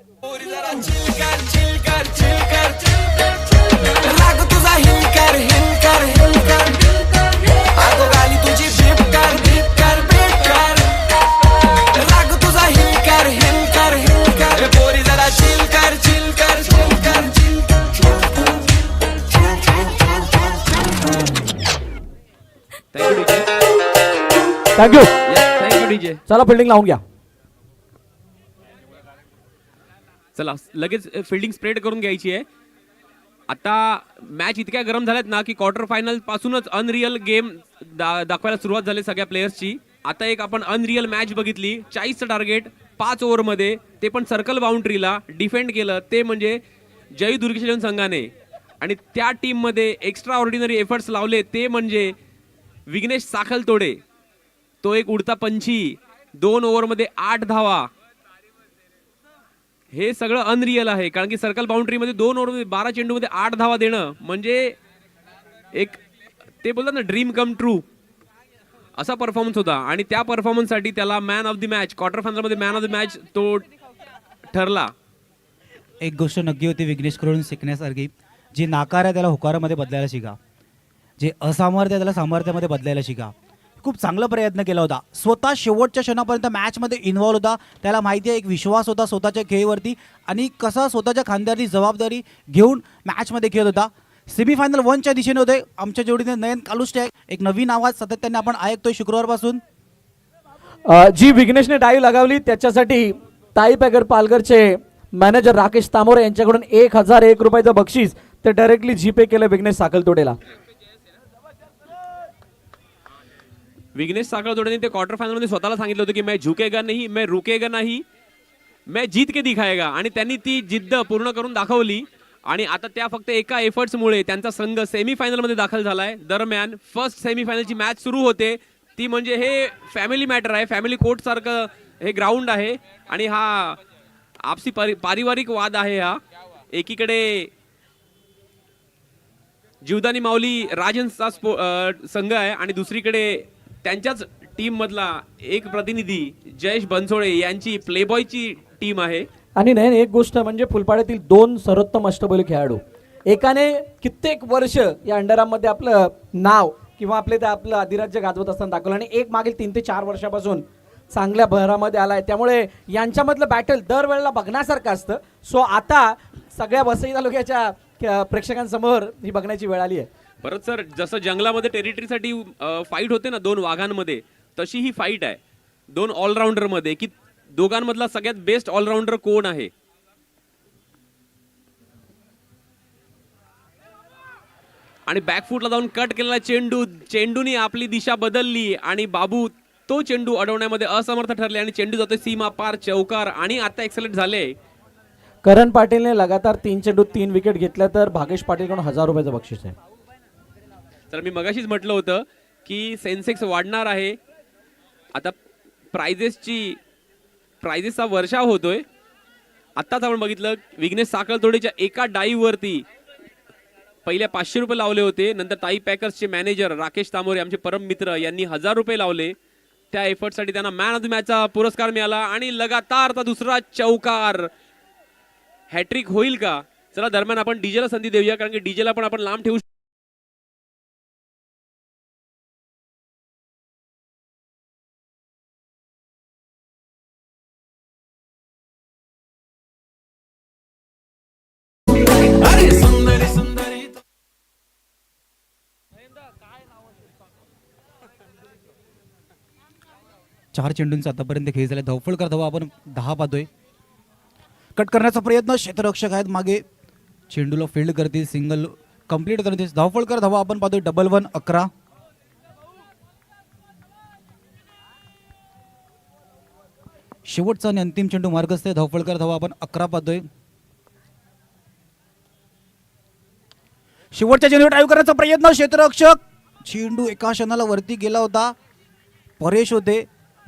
राग तुझा हिलकर हिलकर हिलकर आगो गाली तुझी भिपकर भिपकर भिपकर राग तुझा हिलकर हिलकर हिलकर पोरी जरा Chilkar Chilkar Chilkar thank you. Thank you DJ. चला फिल्डिंग लावून घ्या. चला लगेच फिल्डिंग स्प्रेड करून घ्यायची आहे. आता मॅच इतक्या गरम झाल्यात ना की क्वार्टर फायनल पासूनच अनरियल गेम दाखवायला सुरुवात झाली सगळ्या प्लेयर्सची. आता एक आपण अनरियल मॅच बघितली. 40चं टार्गेट 5 ओव्हरमध्ये, ते पण सर्कल बाउंड्रीला डिफेंड केलं, ते म्हणजे जय दुर्गेशन संघाने. आणि त्या टीममध्ये एक्स्ट्रा ऑर्डिनरी एफर्ट्स लावले, ते म्हणजे विघ्नेश साखलतोडे. तो एक उडता पंची, 2 ओव्हरमध्ये 8 धावा. हे सगळं अनरियल आहे, कारण की सर्कल बाउंड्रीमध्ये 2 ओव्हरमध्ये 12 चेंडूमध्ये 8 धावा देणं म्हणजे एक ते बोलतात ना ड्रीम कम ट्रू असा परफॉर्मन्स होता. आणि त्या परफॉर्मन्ससाठी त्याला man of the match, quarter फायनलमध्ये मॅन ऑफ द मॅच तो ठरला. एक गोष्ट नक्की होती विघ्नेशकडून शिकण्यासारखी, जी नाकार आहे त्याला होकारामध्ये बदलायला शिका, जे असामर्थ्य आहे त्याला सामर्थ्यामध्ये बदलायला शिका. खूप चांगला प्रयत्न केला होता. स्वतः शेवटच्या क्षणापर्यंत मॅचमध्ये इन्व्हॉल्व होता. त्याला माहिती आहे एक विश्वास होता स्वतःच्या खेळीवरती आणि कसा स्वतःच्या खांद्यावरती जबाबदारी घेऊन मॅचमध्ये खेळत होता. सेमीफायनल 1च्या दिशेने होते. आमच्या जोडीने नयन कालुष्टे, एक नवीन आवाज सातत्याने आपण ऐकतोय शुक्रवारपासून. जी विघ्नेशने डाईव्ह लगावली त्याच्यासाठी ताई पॅकर पालघरचे मॅनेजर राकेश तामोरे यांच्याकडून 1001 रुपयाचं बक्षीस ते डायरेक्टली जीपे केलं विघ्नेश साखलतोडेला. विघ्नेश साखळतोडेने ते क्वार्टर फायनल मध्ये स्वतःला सांगितलं होतं की मैं झुकेगा नहीं, मैं रुकेगा नहीं, मैं जीत के दिखाएगा. आणि त्यांनी ती जिद्द पूर्ण करून दाखवली. आणि आता त्या फक्त एका एफर्ट्समुळे त्यांचा संघ सेमीफायनल मध्ये दाखल झालाय. दरम्यान फर्स्ट सेमीफायनलची मॅच सुरू होते, ती म्हणजे हे फॅमिली मॅटर आहे, फॅमिली कोर्ट सारखं हे ग्राउंड आहे. आणि हा आपसी पारिवारिक वाद आहे. हा एकीकडे जीवदानी माऊली राजन्सचा संघ आहे आणि दुसरीकडे त्यांच्याच टीम मधला एक प्रतिनिधी जयेश बनसोडे यांची प्लेबॉयची टीम आहे. आणि नाही एक गोष्ट म्हणजे फुलपाड्यातील 2 सर्वोत्तम अष्टपैलू खेळाडू, एकाने कित्येक वर्ष या अंडरआर्ममध्ये आपलं नाव किंवा आपलं अधिराज्य गाजवत असताना दाखवलं, आणि एक मागील 3 ते 4 वर्षापासून चांगल्या भरामध्ये आलाय. त्यामुळे यांच्यामधलं बॅटल दरवेळेला बघण्यासारखं असतं. सो आता सगळ्या वसई तालुक्याच्या प्रेक्षकांसमोर ही बघण्याची वेळ आली आहे. परत सर, जसं जंगलामध्ये टेरिटरीसाठी फाईट होते ना 2 वाघांमध्ये, तशी ही फाईट आहे 2 ऑलराऊंडर मध्ये, की दोघांमधला सगळ्यात बेस्ट ऑलराऊंडर कोण आहे. आणि बॅकफुटला जाऊन कट केलेला चेंडूने आपली दिशा बदलली आणि बाबू तो चेंडू अडवण्यामध्ये असमर्थ ठरले आणि चेंडू जातोय सीमा पार, चौकार. आणि आता एक्सलेंट झाले. करण पाटीलने लगातार 3 चेंडूत 3 विकेट घेतल्या, तर भागेश पाटीलकडून 1000 रुपयाचं बक्षीस आहे. तर मी मगाशीच म्हटलं होतं की सेन्सेक्स वाढणार आहे. आता प्राइजेसचा वर्षाव होतोय. आत्ताच आपण बघितलं विघ्नेश साखळतोडेच्या एका डाईव्हवरती पहिल्या 500 रुपये लावले होते. नंतर ताई पॅकर्सचे मॅनेजर राकेश तामोरे आमचे परम मित्र यांनी 1000 रुपये लावले. त्या एफर्टसाठी त्यांना मॅन ऑफ द मॅचचा पुरस्कार मिळाला. आणि लगातारचा दुसरा चौकार, हॅट्रिक होईल का? चला दरम्यान आपण डीजेला संधी देऊया, कारण की डीजेला पण आपण लांब ठेवू. चार चेंडूंचा आतापर्यंत खेळ झाला. धावफळ धावा आपण 10 पाहतोय. कट करण्याचा प्रयत्न, क्षेत्ररक्षक आहेत मागे, चेंडूला फील्ड करतील, सिंगल कंप्लीट करतील. धावफळ धावा आपण पाहतोय 1-1 11. शेवटचा आणि अंतिम चेंडू मार्ग असते. धावफळ धावा आपण 11 पाहतोय. शेवटच्या चेंडू ड्राईव्ह करण्याचा प्रयत्न, क्षेत्ररक्षक, चेंडू एका क्षणाला वरती गेला होता, परेश होते,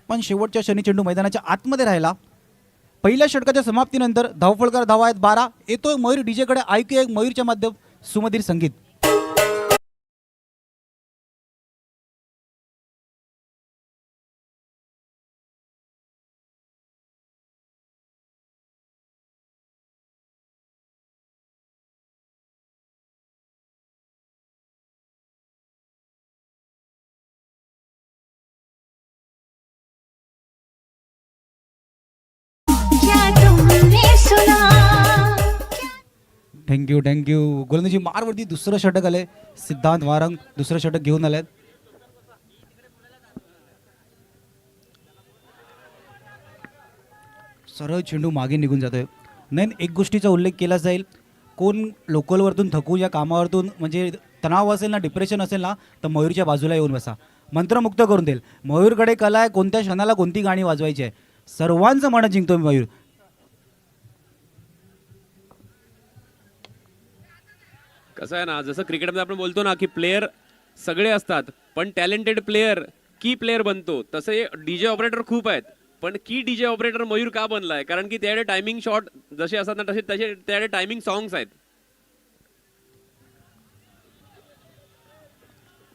पण शेवटच्या क्षणी चेंडू मैदानाच्या आतमध्ये राहिला. पहिल्या षटकाच्या समाप्तीनंतर धावफळकर धावा आहेत 12. येतोय मयूर डीजेकडे, ऐकूया एक मयूरच्या माध्यम सुमधीर संगीत. थँक्यू गोलंदाजी मारवरती दुसरं षटक आलंय. सिद्धांत वारंग दुसरं षटक घेऊन आलेत. सरळ चेंडू मागे निघून जातोय. नाही, एक गोष्टीचा उल्लेख केला जाईल, कोण लोकलवरतून थकू या कामावरतून म्हणजे तणाव असेल ना, डिप्रेशन असेल ना, तर मयूरच्या बाजूला येऊन बसा, मंत्रमुक्त करून देईल. मयूरकडे कला आहे, कोणत्या क्षणाला कोणती गाणी वाजवायची आहे. सर्वांचं मन जिंकतो मयूर. कसं आहे ना, जसं क्रिकेटमध्ये आपण बोलतो ना की प्लेयर सगळे असतात पण टॅलेंटेड प्लेयर की प्लेयर बनतो, तसे डीजे ऑपरेटर खूप आहेत पण की डीजे ऑपरेटर मयूर का बनलाय, कारण की त्याकडे टायमिंग शॉट जसे असतात ना तसे तसे त्याकडे टायमिंग सॉंग्स आहेत.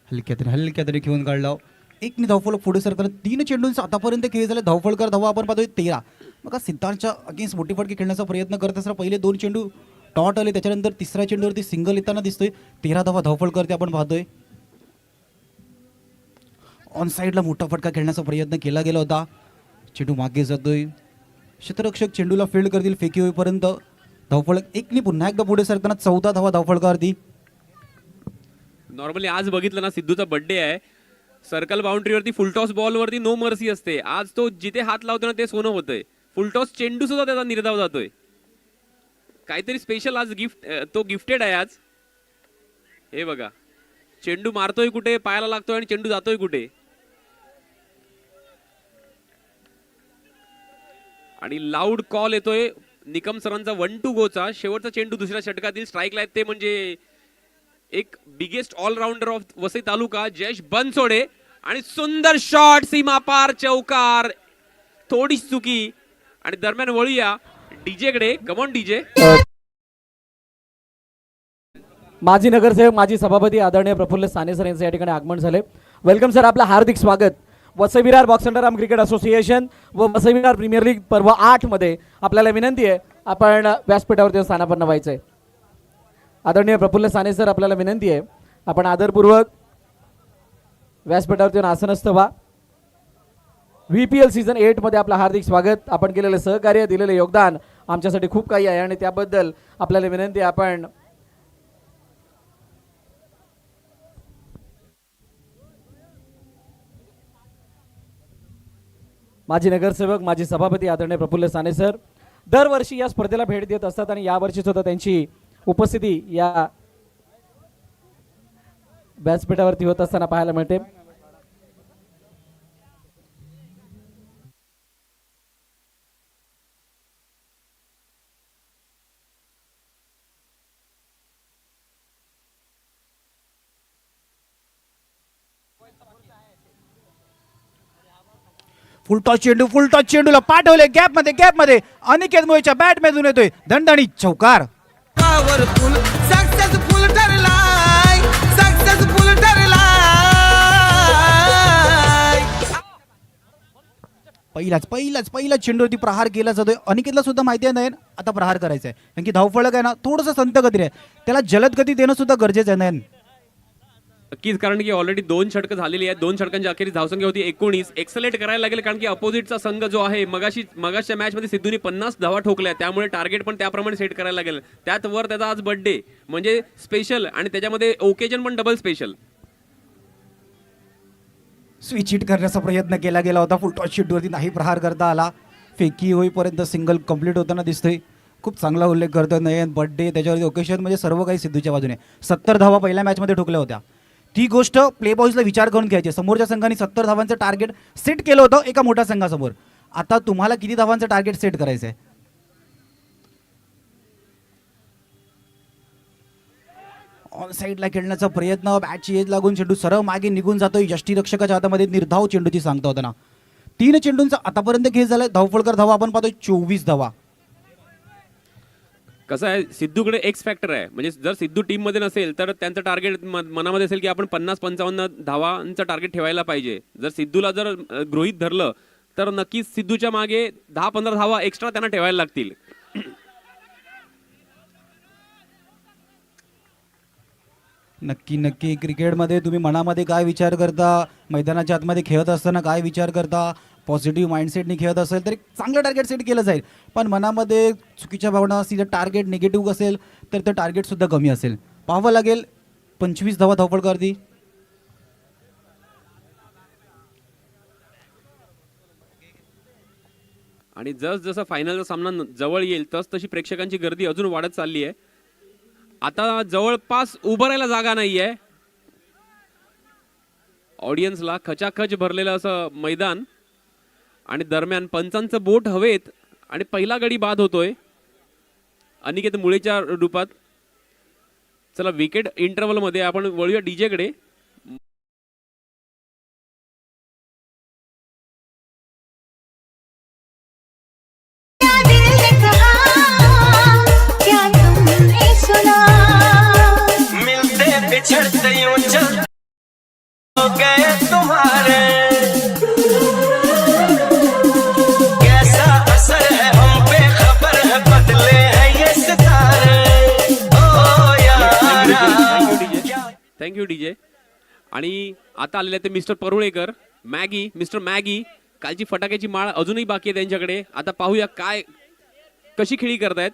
हलक्यातरी घेऊन काढला. एक धावफळ पुढे सरकला. 3 चेंडूंचा आतापर्यंत खेळ झाले. धावफळकर धावा आपण पाहतोय 13. मग सिद्धांतच्या अगेन्स्ट मोठी फटके खेळण्याचा प्रयत्न करत असताना पहिले 2 चेंडू टॉट आले, त्याच्यानंतर तिसऱ्या चेंडूवरती सिंगल येताना दिसतोय. 13 धावा धावफळकर ते आपण पाहतोय. ऑन साईडला मोठा फटका खेळण्याचा प्रयत्न केला गेला होता. चेंडू मागे जातोय. क्षेत्ररक्षक चेंडूला फील्ड करतील फेकी होईपर्यंत. धावफळ एकनी पुन्हा एकदा पुढे सरकताना 14 धावा धावफळकारती. नॉर्मली आज बघितलं ना, सिद्धूचा बर्थडे आहे, सर्कल बाउंड्रीवरती फुलटॉस बॉलवरती नो मर्सी असते. आज तो जिथे हात लावतो ना ते सोनं होतंय. फुलटॉस चेंडू सुद्धा त्याचा निर्धाव जातोय. काहीतरी स्पेशल आज गिफ्ट, तो गिफ्टेड आहे आज. हे बघा, चेंडू मारतोय कुठे, पायाला लागतोय आणि चेंडू जातोय कुठे. आणि लाऊड कॉल येतोय निकम सरांचा 1-2 गोचा. शेवटचा चेंडू दुसऱ्या षटकातील स्ट्राईकला आहेत ते म्हणजे एक बिगेस्ट ऑलराऊंडर ऑफ वसई तालुका जयेश बनसोडे. आणि सुंदर शॉट, सीमा पार चौकार, थोडी चुकी. आणि दरम्यान वळूया डीजे कडे. Come on DJ. माजी नगरसेवक माजी सभापती आदरणीय प्रफुल्ल साने सर यांचं या ठिकाणी आगमन झाले. वेलकम सर, आपलं हार्दिक स्वागत. Vasai Virar box underarm cricket association व वसई विरार प्रीमियर लीग पर्व 8 मध्ये आपल्याला विनंती आहे आपण व्यासपीठावरती स्थानापन्न व्हायचंय. आदरणीय प्रफुल्ल साने सर, आपल्याला विनंती आहे आपण आदरपूर्वक व्यासपीठावरती आसनस्थ व्हा. VPL सीझन 8 मध्ये आपलं हार्दिक स्वागत. आपण केलेलं सहकार्य, दिलेलं योगदान आमच्यासाठी खूप काही आहे आणि त्याबद्दल आपल्याला विनंती आहे आपण माजी नगरसेवक माजी सभापती आदरणीय प्रफुल्ल साने सर दरवर्षी या स्पर्धेला भेट देत असतात आणि यावर्षी सुद्धा त्यांची उपस्थिती या व्यासपीठावरती होत असताना पाहायला मिळते. फुलटॉस चेंडूला पाठवले गॅपमध्ये अनिकेत मोहितच्या बॅट मधून येतोय दणदणी चौकार. पॉवरफुल सक्सेसफुल ठरलाय, सक्सेसफुल ठरलाय. पहिलाच चेंडूवरती प्रहार केला जातोय. अनिकेतला सुद्धा माहिती आहे नाही आता प्रहार करायचा आहे, कारण की धावफलक आहे ना थोडंसं संत गती आहे, त्याला जलद गती देणं सुद्धा गरजेचं आहे. नाही नक्कीच, कारण की ऑलरेडी 2 षटकं झालेली आहेत. 2 षटकांची अखेरीस धावसंख्या होती 19. एक्सलेट करायला लागेल, कारण की अपोजिटचा संघ जो आहे मगाच्या मॅच मध्ये सिद्धूने 50 धावा ठोकल्या, त्यामुळे टार्गेट पण त्याप्रमाणे सेट करायला लागेल. त्यात वर त्याचा आज बर्थडे म्हणजे स्पेशल आणि त्याच्यामध्ये ओकेजन पण डबल स्पेशल. स्विच हिट करण्याचा प्रयत्न केला गेला होता. फुलटॉस चेंडूवरती नाही प्रहार करता आला. फेकी होईपर्यंत सिंगल कंप्लीट होताना दिसतोय. खूप चांगला उल्लेख करतोय नयन. बर्थडे त्याच्यावरती ओकेजन म्हणजे सर्व काही सिद्धूच्या बाजूने. 70 धावा पहिल्या मॅचमध्ये ठोकल्या होत्या. ती गोष्ट प्ले बॉईजला विचार करून घ्यायची. समोरच्या संघाने 70 धावांचं टार्गेट सेट केलं होतं एका मोठ्या संघासमोर. आता तुम्हाला किती धावांचं टार्गेट सेट करायचं आहे? ऑन साईडला खेळण्याचा प्रयत्न, बॅटची एज लागून चेंडू सरळ मागे निघून जातोय. यष्टीरक्षकाच्या हातामध्ये निर्धाव चेंडूची सांगता होता. 3 चेंडूंचा आतापर्यंत खेळ झालाय. धावफलकर धावा आपण पाहतोय 24 धावा. कसं आहे, सिद्धूकडे एक्स फॅक्टर आहे. म्हणजे जर सिद्धू टीम मध्ये नसेल तर त्यांचं टार्गेट मनामध्ये असेल की आपण 50-55 धावांचं टार्गेट ठेवायला पाहिजे. जर सिद्धूला जर गृहीत धरलं तर नक्कीच सिद्धूच्या मागे 10-15 धावा एक्स्ट्रा त्यांना ठेवायला लागतील. नक्की क्रिकेटमध्ये तुम्ही मनामध्ये काय विचार करता, मैदानाच्या आतमध्ये खेळत असताना काय विचार करता, पॉझिटिव्ह माइंडसेटने खेळत असेल तर एक चांगलं टार्गेट सेट केलं जाईल. पण मनामध्ये चुकीच्या भावना असतील, जर टार्गेट निगेटिव्ह असेल तर ते टार्गेटसुद्धा कमी असेल. पाहावं लागेल. 25 धावा धावपळ करती. आणि जसं फायनलचा सामना जवळ येईल तशी प्रेक्षकांची गर्दी अजून वाढत चालली आहे. आता जवळपास उभं राहायला जागा नाहीये. ऑडियन्सला खचाखच भरलेलं असं मैदान आणि दरम्यान पंचांचं बोट हवेत आणि पहिला गडी बाद होतोय अनिकेत मुळेच्या रूपात. चला विकेट इंटरव्हल मध्ये आपण वळूया डीजे कडे. बिछड़ते यूं चल हो गए तुम्हारे कैसा असर है हम पे खबर है बदले हैं ये सितारे ओ यारा. Thank you DJ. आणि आता आलेले ते मिस्टर परुळेकर मिस्टर मॅगी. कालची फटाक्याची माळ अजूनही बाकी आहे त्यांच्याकडे. आता पाहूया कशी खेळी करतायत.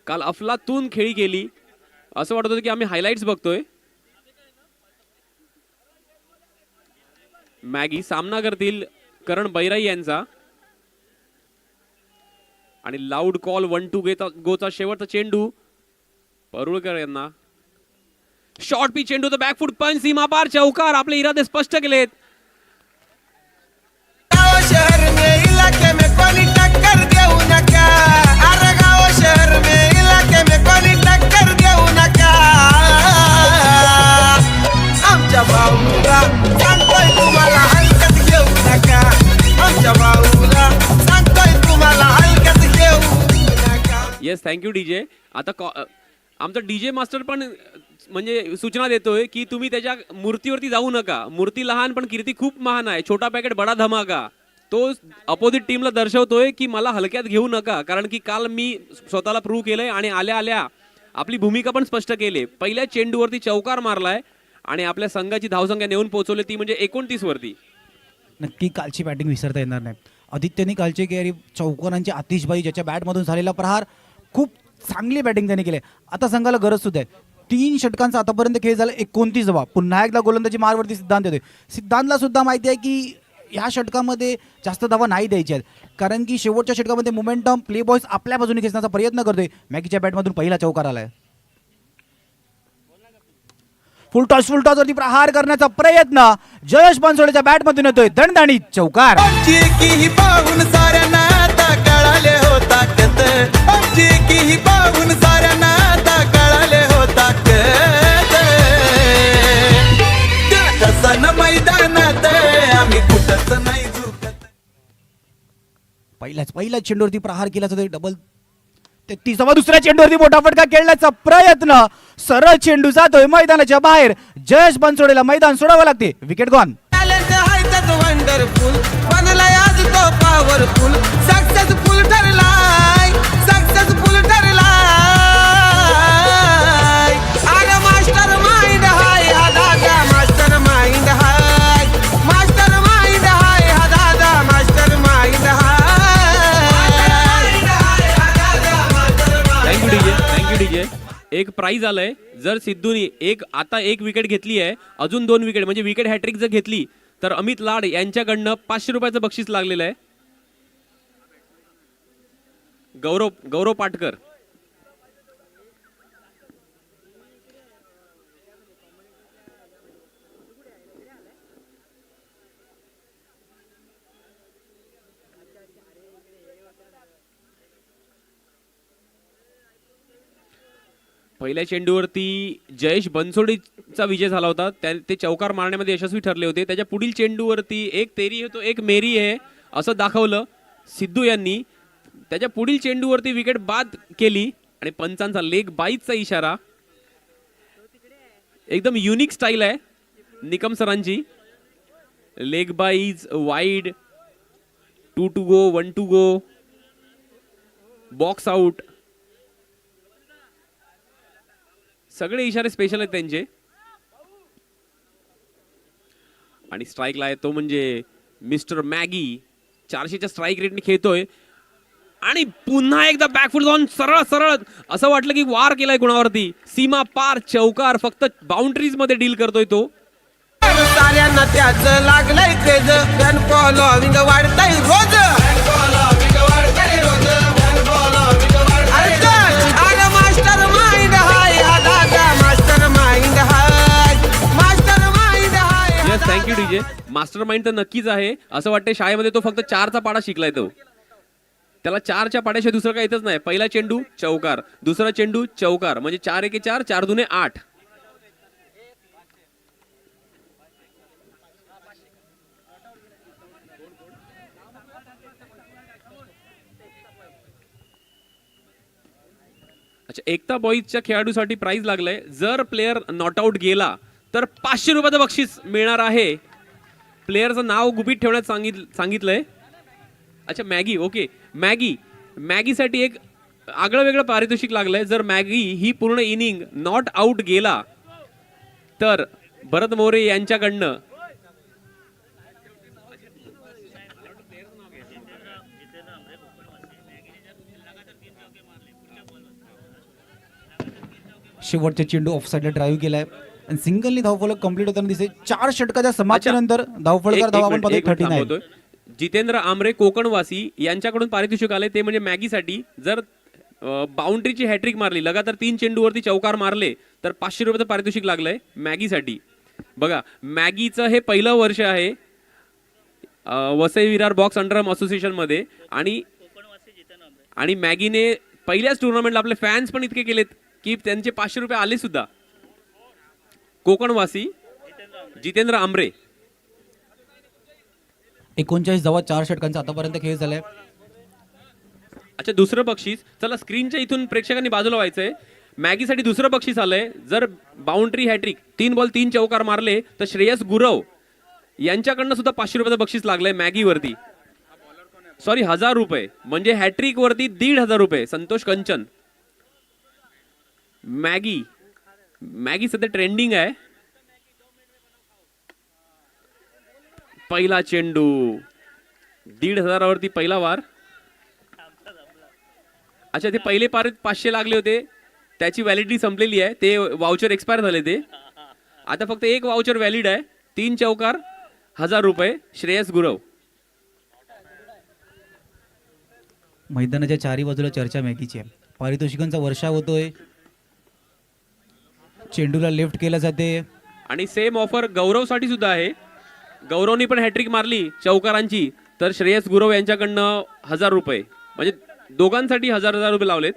काल अफलातून खेळी केली असं वाटत होतं की आम्ही हायलाइट्स बघतोय. मॅगी सामना करतील करण बैराई यांचा. आणि लाऊड कॉल 1-2 गोचा शेवटचा चेंडू परुळकर यांना. शॉर्ट पी चेंडू तर बॅकफुट पंच सीमा पार चौकार. आपले इरादे स्पष्ट केलेत. गाँव शहर में इलाके में कोणी टक्कर देऊ नका. अरे गाँव शहर में इलाके में कोणी टक्कर देऊ नका. आमच्या भाऊला सांगतोय तुम्हाला हलकत घेऊ नका. आमच्या भाऊला सांगतोय तुम्हाला हलकत घेऊ नका. Yes thank you DJ. आता आमचा डीजे मास्टर पण म्हणजे सूचना देतोय की तुम्ही त्याच्या मूर्तीवरती जाऊ नका. मूर्ती लहान पण कीर्ती खूप महान आहे. छोटा पॅकेट बडा धमाका. तो अपोजिट टीमला दर्शवतोय की मला हलक्यात घेऊ नका. कारण की काल मी स्वतःला प्रूव्ह केलंय आणि आल्या आल्या आपली भूमिका पण स्पष्ट केली. पहिल्या चेंडूवरती चौकार मारलाय आणि आपल्या संघाची धावसंख्या नेऊन पोहोचवली ती म्हणजे 29 वरती. नक्की कालची बॅटिंग विसरता येणार नाही. आदित्यने कालची कॅरी चौकारांची आतिशबाई ज्याच्या बॅटमधून झालेला प्रहार खूप चांगली बॅटिंग त्याने केली. आता संघाला गरज सुद्धा आहे. 3 षटकांचा आतापर्यंत खेळ झाला 29 धावा. पुन्हा एकदा गोलंदाजी मारवरती सिद्धांत येतोय. सिद्धांतला सुद्धा माहिती आहे की ह्या षटकामध्ये जास्त धावा नाही द्यायच्या आहेत. कारण की शेवटच्या षटकामध्ये मोमेंटम प्ले बॉयज आपल्या बाजूने खेचण्याचा प्रयत्न करतोय. मॅगीच्या बॅटमधून पहिला चौकार आलाय. फुलटॉसवरती प्रहार करण्याचा प्रयत्न जयेश बनसोडेच्या बॅटमधून येतोय. दणदणीत चौकार. आमची की ही पाहून साऱ्यांना आता कळाले होता कत. आमची की ही पाहून साऱ्यांना आता कळाले होता कत. तसं मैदानात आम्ही कुठंच नाही झुकत. पहिल्या चेंडूवरती प्रहार केला जातोय. डबल 33 दुसऱ्या चेंडूवरती मोठा फटका खेळण्याचा प्रयत्न. सरळ चेंडू जातोय मैदानाच्या बाहेर. जयेश बनसोडेला मैदान सोडावं लागते. Wicket gone. टॅलेंट आहे त्यात वंडरफुल. बनलाय आज तो पॉवरफुल. सक्सेसफुल ठरलाय. सक्सेसफुल ठरलाय. अरे मास्टर माइंड हाय हा दादा. मास्टर माइंड हाय. मास्टर माइंड हाय हा दादा. मास्टर माइंड हाय. Thank you DJ. एक प्राइज आलंय. जर सिद्धूनी आता एक विकेट घेतली आहे, अजून 2 विकेट म्हणजे विकेट हॅट्रिक जर घेतली तर अमित लाड यांच्याकडनं 500 रुपयाचं बक्षीस लागलेलं आहे. गौरव पाटकर. पहिल्या चेंडूवरती जयेश बनसोडेचा विजय झाला होता. ते चौकार मारण्यामध्ये यशस्वी ठरले होते. त्याच्या पुढील चेंडूवरती एक तेरी आहे तो एक मेरी आहे असं दाखवलं सिद्धू यांनी. त्याच्या पुढील चेंडूवरती विकेट बाद केली आणि पंचांचा लेग बाईजचा इशारा. एकदम युनिक स्टाईल आहे निकम सरांची. Leg byes wide 2 to go 1 to go box out सगळे इशारे स्पेशल आहेत त्यांचे. आणि स्ट्राईकला आहे तो म्हणजे मिस्टर मॅगी. 400च्या स्ट्राईक रेटने खेळतोय आणि पुन्हा एकदा बॅकफुट जाऊन सरळ सरळ असं वाटलं की वार केलाय कुणावरती. सीमा पार चौकार, फक्त बाउंड्रीज मध्ये डील करतोय तो. साऱ्यांना त्याच लागलंय क्रेज, फॅन फॉलोविंग वाढतंय रोज. अरे मास्टर माइंड हाय, हा दादा मास्टर माइंड हाय, मास्टर माइंड हाय. Yes, thank you DJ. Master mind तर नक्कीच आहे. असं वाटतंय शाळेमध्ये तो फक्त 4चा पाडा शिकलाय तो. त्याला 4च्या पाड्याशिवाय दुसरं काही येतच नाही. पहिला चेंडू चौकार, दुसरा चेंडू चौकार, म्हणजे 4 एके 4, 4 दुने 8. अच्छा, एकता बॉईजच्या खेळाडूसाठी प्राइज लागलंय. जर प्लेअर नॉट आउट गेला तर 500 रुपयाचं बक्षीस मिळणार आहे. प्लेअरचं नाव गुपित ठेवण्यात सांगितलंय. अच्छा, मॅगी. ओके, मॅगीसाठी एक आगळं वेगळं पारितोषिक लागलंय. जर मॅगी ही पूर्ण इनिंग नॉट आउट गेला तर भरत मोरे यांच्याकडनं शेवटचे चेंडू ऑफसाईडला ड्राईव्ह केलाय आणि सिंगलनी धावफलक कंप्लीट होताना दिसते. 4 षटकाच्या समाप्तीनंतर धावफलकर धावा आपण पाहतोय 39. जितेंद्र आमरे कोकणवासी यांच्याकडून पारितोषिक आले ते म्हणजे मॅगीसाठी. जर बाउंड्रीची हॅट्रिक मारली, लगातार 3 चेंडूवरती चौकार मारले तर 500 रुपयाचं पारितोषिक लागलंय मॅगीसाठी. बघा, मॅगीचं हे पहिलं वर्ष आहे Vasai Virar box underarm association मध्ये आणि मॅगीने पहिल्याच टुर्नामेंटला आपले फॅन्स पण इतके केलेत की त्यांचे 500 रुपये आले सुद्धा. कोकणवासी जितेंद्र आमरे. 39 धावा 4 षटकांचा आतापर्यंत खेळ झालाय. अच्छा, दुसरं बक्षीस. चला, स्क्रीनच्या इथून प्रेक्षकांनी बाजूला व्हायचंय. मॅगीसाठी दुसरं बक्षीस आलंय. जर बाउंड्री हॅट्रिक 3 बॉल 3 चौकार मारले तर श्रेयस गुरव यांच्याकडनं सुद्धा 500 रुपयाचं बक्षीस लागलंय मॅगीवरती. सॉरी, 1000 रुपये, म्हणजे हॅट्रिक वरती 1500 रुपये. संतोष कंचन. मॅगी सध्या ट्रेंडिंग आहे. पहिला चेंडू 1500 वरती पहिला वार. अच्छा, ते पहिले पारित 500 लागले होते, त्याची व्हॅलिडिटी संपलेली आहे. ते वाउचर एक्सपायर झाले. ते आता फक्त एक वाउचर व्हॅलिड आहे. 3 चौकार 1000 रुपये. श्रेयस गुरव. मैदानाच्या चारी बाजूला चर्चा मॅगीची आहे. पारितोषिकांचा वर्षाव होतोय. चेंडूला लेफ्ट केला जाते आणि सेम ऑफर गौरवसाठी सुद्धा आहे. गौरवनी पण हॅट्रिक मारली चौकारांची तर श्रेयस गुरव यांच्याकडनं 1000 रुपये, म्हणजे दोघांसाठी 1000 रुपये लावलेत.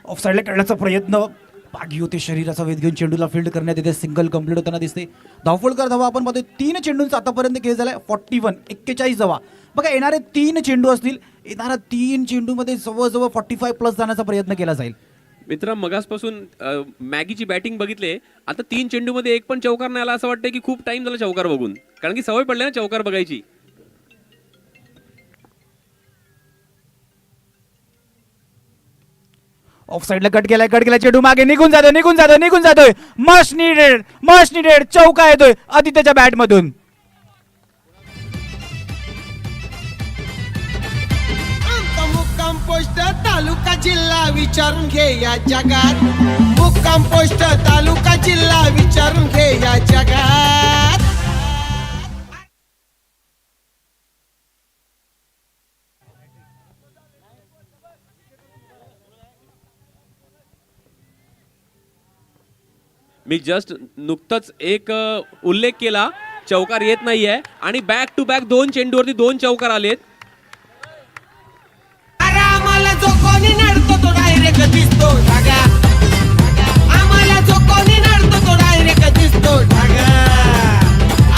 ऑफसाईडला खेळण्याचा प्रयत्न. बागी होते, शरीराचा वेध घेऊन चेंडूला फील्ड करण्यात येते. सिंगल कंप्लीट होताना दिसते. धावफलकर धावा आपण पाहतोय. 3 चेंडूंचा आतापर्यंत खेळ झालाय. 41 धावा. बघा, येणारे 3 चेंडू असतील. येणाऱ्या 3 चेंडूमध्ये जवळजवळ 45 प्लस जाण्याचा प्रयत्न केला जाईल. मित्र, मगासपासून मॅगीची बॅटिंग बघितले. आता 3 चेंडूमध्ये एक पण चौकार नाही आला. असं वाटतंय की खूप टाइम झाला चौकार बघून, कारण की सवय पडली ना चौकार बघायची. ऑफसाईडला कट केलाय. चेंडू मागे निघून जातोय. मस्ट निडेड चौका येतोय आदित्यच्या बॅट मधून. मुक्काम पोस्ट तालुका जिल्हा विचारून घे या जगात. मुक्काम पोस्ट तालुका जिल्हा विचारून घे या जगात. मी जस्ट नुकतंच एक उल्लेख केला, चौकार येत नाहीये आणि बॅक टू बॅक 2 चेंडूवरती 2 चौकार आलेत. आम्हाला जो कोणी नडतो तो डायरेक्ट दिसतो ढागा. आम्हाला जो कोणी नडतो तो डायरेक्ट दिसतो ढागा.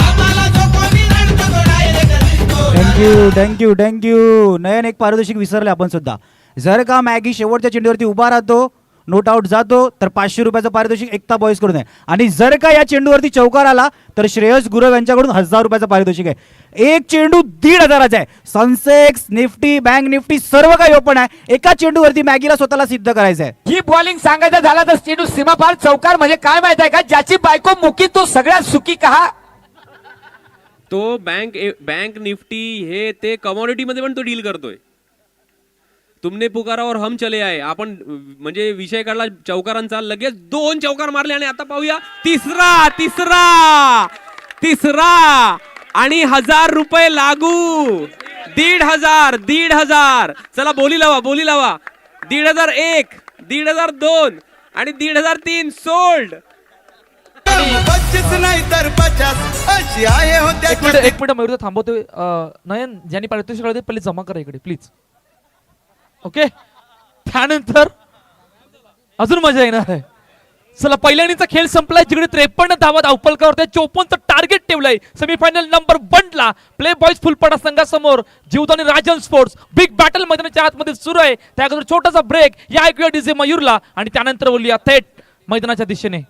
आम्हाला जो कोणी नडतो तो डायरेक्ट दिसतो. थँक्यू. नयन, एक पारितोषिक विसरले आपण सुद्धा. जर का मॅगी शेवटच्या चेंडूवरती उभा राहतो, नोट आउट जातो तर 500 रुपयाचं पारितोषिक एकता बॉईज कडून आहे. आणि जर का या चेंडूवरती चौकार आला तर श्रेयस गुरव यांच्याकडून 1000 रुपयाचं पारितोषिक आहे. एक चेंडू 1500 आहे. सनसेक्स निफ्टी बँक निफ्टी सर्व काही ओपन आहे. एका चेंडूवरती मॅगीला स्वतःला सिद्ध करायचं आहे. ही बॉलिंग सांगायचं झाला तर चेंडू सीमापार चौकार म्हणजे काय माहित आहे का, ज्याची बायको मुकी तो सगळ्यात सुखी कहा. तो बँक निफ्टी हे ते कमॉडिटी मध्ये पण तो डील करतोय. तुमने पुकारा और हम चले आए. आपण म्हणजे विषय काढला चौकारांचा, लगेच 2 चौकार मारले आणि आता पाहूया तिसरा तिसरा तिसरा आणि 1000 रुपये लागू. 1,500. चला बोली लावा 1,501, 1,502 आणि 1,503 सोल्ड. 25 नाही तर 50 अशी आहे हो एक त्याची मिनिट मयूर थांबवतोय. नयन ज्यांनी पारितोषिक कळते पहिले जमा करा इकडे प्लीज. ओके, त्यानंतर अजून मजा येणार आहे. चला पहिल्या इनिंगचा खेळ संपलाय, जिकडे 53 धावा धावपलकावर 54चं टार्गेट ठेवलंय. सेमीफायनल नंबर 1ला प्ले बॉयज फुलपाडा संघासमोर Jivdani Rajan sports. Big battle मैदानाच्या आतमध्ये सुरू आहे. त्या अगोदर छोटासा ब्रेक या ऐकूया डीजे मयूरला आणि त्यानंतर बोलूया थेट मैदानाच्या दिशेने.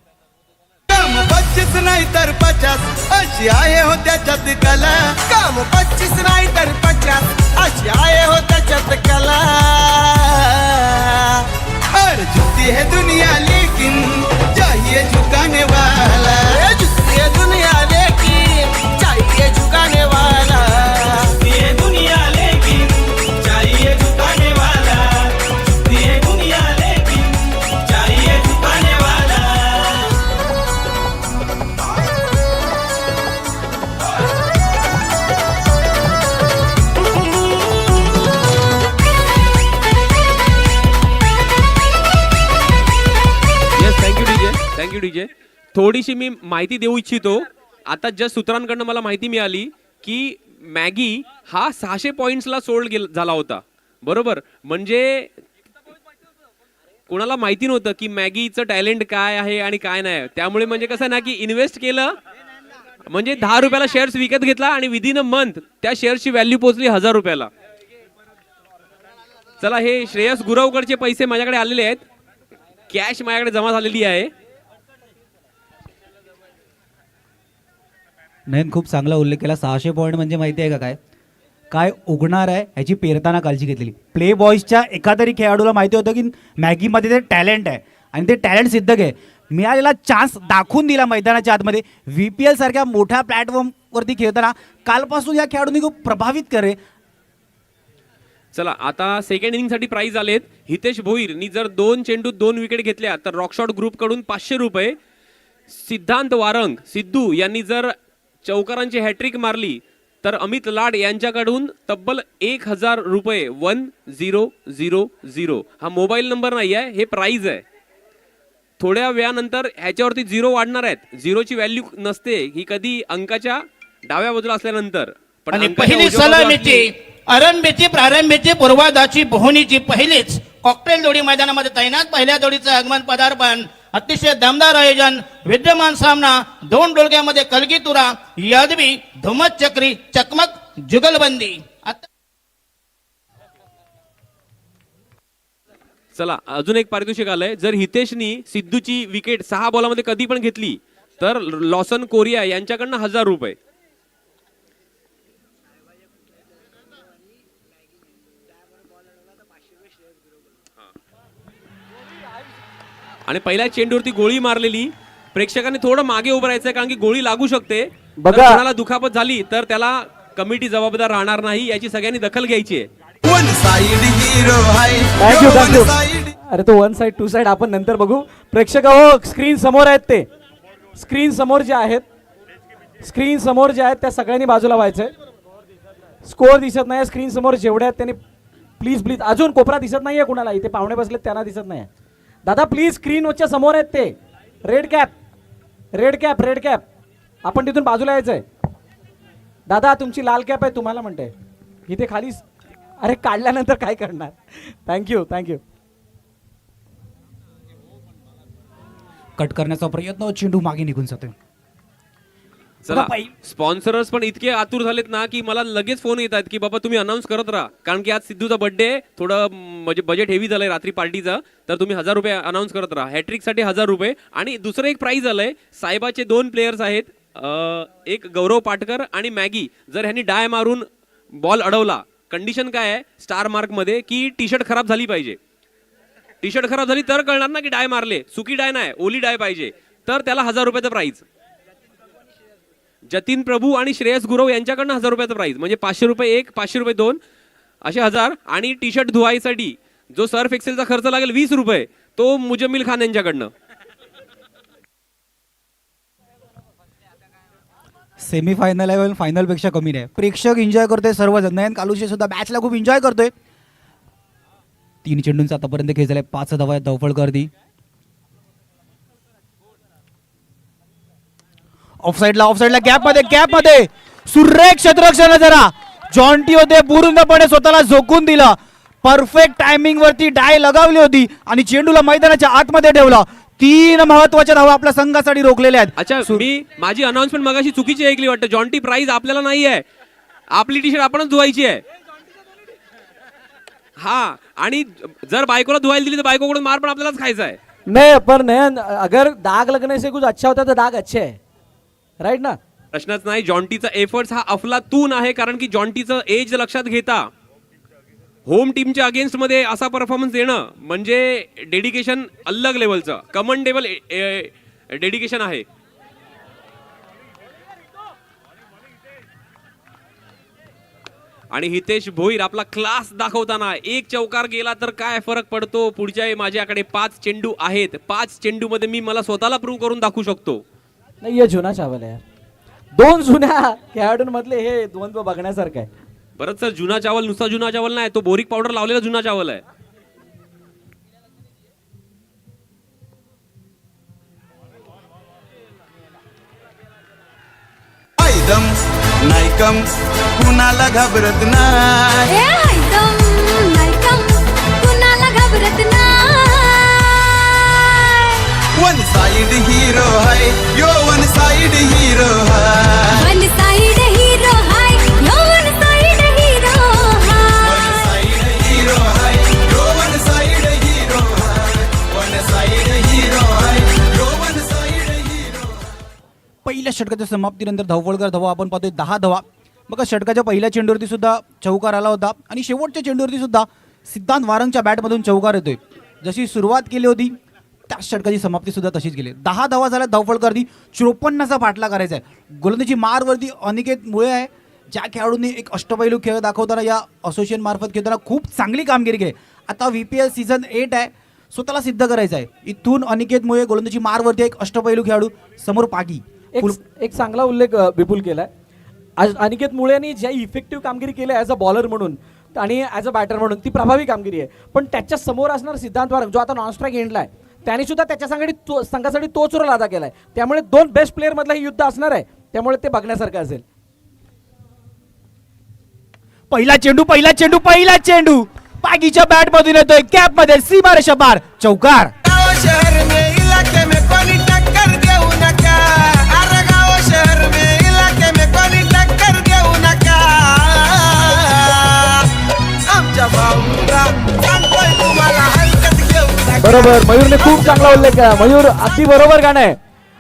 25 नाही तर 50 अशी आहे हो त्याच्यात कला. काम 25 नाही तर 50 अशी आहे हो त्याच्यात कला. और झुकती है दुनिया लेकिन चाहिए झुकाने वाला. झुकती है दुनिया लेकिन चाहिए झुकाने वाला. झुकती है दुनिया लेकिन चाहिए झुकाने वाला. झुकती है दुनिया लेकिन चाहिए झुकाने वाला. Thank you DJ. थोडीशी मी माहिती देऊ इच्छितो. आता जस्ट सूत्रांकडनं मला माहिती मिळाली की मॅगी हा 600 पॉइंट्सला सोल्ड झाला होता. बरोबर, म्हणजे कोणाला माहिती नव्हतं की मॅगीचं टॅलेंट काय आहे आणि काय नाही. त्यामुळे म्हणजे कसं ना की इन्व्हेस्ट केलं म्हणजे 10 रुपयाला शेअर्स विकत घेतला आणि विदिन अ मंथ त्या शेअर्सची व्हॅल्यू पोहोचली 1000 रुपयाला. चला, हे श्रेयस गुरवकडचे पैसे माझ्याकडे आलेले आहेत. कॅश माझ्याकडे जमा झालेली आहे. नयन खूप चांगला उल्लेख केला. 600 पॉईंट म्हणजे माहिती आहे का काय काय उगणार आहे ह्याची पेरताना काळजी घेतलेली. प्ले बॉयजच्या एखादरी खेळाडूला माहिती होतं की मॅगीमध्ये ते टॅलेंट आहे आणि ते टॅलेंट सिद्ध घे. मिळालेला चान्स दाखवून दिला मैदानाच्या आतमध्ये. VPL सारख्या मोठ्या प्लॅटफॉर्मवरती खेळताना कालपासून या खेळाडूंनी खूप प्रभावित करे. चला, आता सेकंड इनिंगसाठी प्राइज आलेत. हितेश भोईरनी जर 2 चेंडूत 2 विकेट घेतल्या तर रॉकशॉट ग्रुपकडून 500 रुपये. सिद्धांत वारंग सिद्धू यांनी जर चौकारांची हॅट्रिक मारली तर अमित लाड यांच्याकडून तब्बल 1000 रुपये. 1000. हा मोबाईल नंबर नाही आहे, हे प्राइज आहे. थोड्या वेळानंतर ह्याच्यावरती 0 वाढणार आहेत. 0ची व्हॅल्यू नसते ही कधी अंकाच्या डाव्या बाजूला असल्यानंतर. पण आणि अंकाच्या पहिली उजव्या बाजूला सलामीची असली- आरंभीची प्रारंभीची पूर्वाधाची बोहनीची पहिलीच कॉकटेल जोडी मैदानामध्ये तैनात. पहिल्या जोडीचं आगमन पदार्पण अतिशय दमदार आयोजन. विद्यमान सामना 2 डोळक्यामध्ये कलगीतुरा यादवी धुमत चक्री चकमक जुगलबंदी. चला, अजून एक पारितोषिक आलंय. जर हितेशनी सिद्धूची विकेट 6 बॉलामध्ये कधी पण घेतली तर लॉसन कोरिया यांच्याकडनं 1000 रुपये. आणि पहिल्या चेंडूवरती गोळी मारलेली. प्रेक्षकांनी थोडं मागे उभं राहायचंय कारण की गोळी लागू शकते. बघा. जर कोणाला दुखापत झाली तर त्याला कमिटी जबाबदार राहणार नाही, याची सगळ्यांनी दखल घ्यायची आहे. वन साइड हिरो आहे. Thank you one thank you. साइड अरे तो 1 साइड 2 साइड आपण नंतर बघू. प्रेक्षक हो, स्क्रीन समोर आहेत ते. स्क्रीन समोर जे आहेत त्या सगळ्यांनी बाजूला व्हायचंय. स्कोअर दिसत नाही स्क्रीन समोर जेवढे आहेत त्यांनी प्लीज. अजून कोपरा दिसत नाहीये कुणाला. इथे पाहुणे बसलेत त्यांना दिसत नाही. दादा प्लीज, स्क्रीनच्या समोर आहेत ते. रेड कॅप आपण तिथून बाजूला यायचंय. दादा तुमची लाल कॅप आहे, तुम्हाला म्हणते इथे खाली. अरे काढल्यानंतर काय करणार. थँक्यू. कट करण्याचा प्रयत्न, चेंडू मागे निघून जातोय. चला बघा, स्पॉन्सर्स पण इतके आतुर झालेत ना की मला लगेच फोन येतात की बाबा तुम्ही अनाऊन्स करत राहा, कारण की आज सिद्धूचा बर्थडे, थोडं म्हणजे बजेट हेवी झालंय रात्री पार्टीचं, तर तुम्ही 1000 रुपये अनाऊन्स करत राहा. हॅट्रिक साठी 1000 रुपये. आणि दुसरं एक प्राइज आलंय, साहेबाचे 2 प्लेयर्स आहेत, एक गौरव पाटकर आणि मॅगी. जर ह्यांनी डाय मारून बॉल अडवला, कंडिशन काय आहे स्टार मार्क मध्ये की टी शर्ट खराब झाली पाहिजे. टी शर्ट खराब झाली तर कळणार ना की डाय मारले, सुकी डाय नाही ओली डाय पाहिजे, तर त्याला 1000 रुपयाचं प्राइज. जतीन प्रभू आणि श्रेयस गुरव यांच्याकडनं 1000 रुपयाचं प्राइज, म्हणजे 500 रुपये एक, 500 रुपये 2, असे 1000. आणि टी शर्ट धुवायसाठी जो सर्फ एक्सेलचा खर्च लागेल 20 रुपये, तो मुजम्मिल खान यांच्याकडनं. सेमीफायनल आहे, फायनल पेक्षा कमी नाही. प्रेक्षक एन्जॉय करतोय सर्वजण. नयन कालुशे सुद्धा मॅचला खूप एन्जॉय करतोय. 3 चेंडूंचा आतापर्यंत खेळ झालाय, 5 धावा आहेत धावफलकरती. ऑफसाईडला गॅपमध्ये सुरेख क्षेत्ररक्षण जरा जॉन्टी होते, पूर्णपणे स्वतःला झोकून दिला. परफेक्ट टायमिंग वरती डाय लगावली होती आणि चेंडूला मैदानाच्या आतमध्ये ठेवला. 3 महत्वाच्या धावा आपल्या संघासाठी रोखलेल्या आहेत. अच्छा, मी माझी अनाउन्समेंट मगाशी चुकीची ऐकली वाटतं. जॉन्टी प्राइज आपल्याला नाही आहे, आपली टी शर्ट आपणच धुवायची आहे. हा, आणि जर बायकोला धुवायला दिली तर बायकोकडून मार पण आपल्यालाच खायचा आहे. नहीं पर नयन, अगर दाग लगने से कुछ अच्छा होता है तो दाग अच्छे है, राइट ना. प्रश्नच नाही. जॉन्टीचा एफर्ट्स हा अफलातून आहे, कारण की जॉन्टीचं एज लक्षात घेता होम टीमच्या अगेन्स्ट मध्ये असा परफॉर्मन्स देणं म्हणजे डेडिकेशन अलग लेवलचं, कमेंडेबल डेडिकेशन आहे. आणि हितेश भोईर आपला क्लास दाखवताना, एक चौकार गेला तर काय फरक पडतो, पुढच्या माझ्याकडे 5 चेंडू आहेत, 5 चेंडू मध्ये मी मला स्वतःला प्रूव्ह करून दाखवू शकतो. नाही, हे जुना चावल आहे यार. 2 जुन्या खेळाडूंमधले हे द्वंद्व बघण्यासारखं आहे. बरंच सर, जुना चावल नुसता जुना चावल नाही, तो बोरिक पावडर लावलेला जुना चावल आहे. एकदम नायकम कुणाला घाबरत नाही. वन साइड हीरो है यो, वन साइड हीरो है. वन साइड हीरो है यो, वन साइड हीरो है. वन साइड हीरो है, वन साइड हीरो है, यो वन साइड हीरो. पहिल्या षटकाच्या समाप्तीनंतर धावफलकर धावा आपण पाहतोय 10 धावा. बघा, षटकाच्या पहिल्या चेंडूवरती सुद्धा चौकार आला होता आणि शेवटच्या चेंडूवरती सुद्धा सिद्धांत वारंगच्या बॅटमधून चौकार येतोय. जशी सुरुवात केली होती त्याच षटकाची समाप्ती सुद्धा तशीच गेली. 10 धावा झाल्या धावफलकरती. 54चा पाठला करायचा आहे. गोलंदाजी मारवरती अनिकेत मुळे आहे, ज्या खेळाडूंनी एक अष्टपैलू खेळ दाखवताना या असोसिएशन मार्फत खेळताना खूप चांगली कामगिरी केली. आता VPL सीझन 8 आहे, स्वतःला सिद्ध करायचं आहे. इथून अनिकेत मुळे गोलंदाजी मारवरती एक अष्टपैलू खेळाडू, समोर पागी. एक चांगला उल्लेख विपुल केलाय. आज अनिकेत मुळेनी ज्या इफेक्टिव्ह कामगिरी केली ॲज अ बॉलर म्हणून आणि ॲज अ बॅटर म्हणून, ती प्रभावी कामगिरी आहे. पण त्याच्या समोर असणार सिद्धांत वारंग, जो आता नॉन स्ट्राईक एंडला आहे, त्याने सुद्धा त्याच्या संघासाठी तोच रोल अदा केलाय. त्यामुळे 2 बेस्ट प्लेअर मधलं हे युद्ध असणार आहे, त्यामुळे ते बघण्यासारखं असेल. पहिला चेंडू पागीच्या बॅट मधून येतोय, कॅप मध्ये सीमारेषा पार, चौकार. गाव शहर में इलाके में कोणी टक्कर देऊ नका. अरे गाव शहर में इलाके में कोणी टक्कर देऊ नका. आमच्या भाऊला सांगतोय तुम्हाला हलकत घेऊ नका. बरोबर, मयूरने खूप चांगला उल्लेख केला. मयूर अगदी बरोबर गाणं आहे.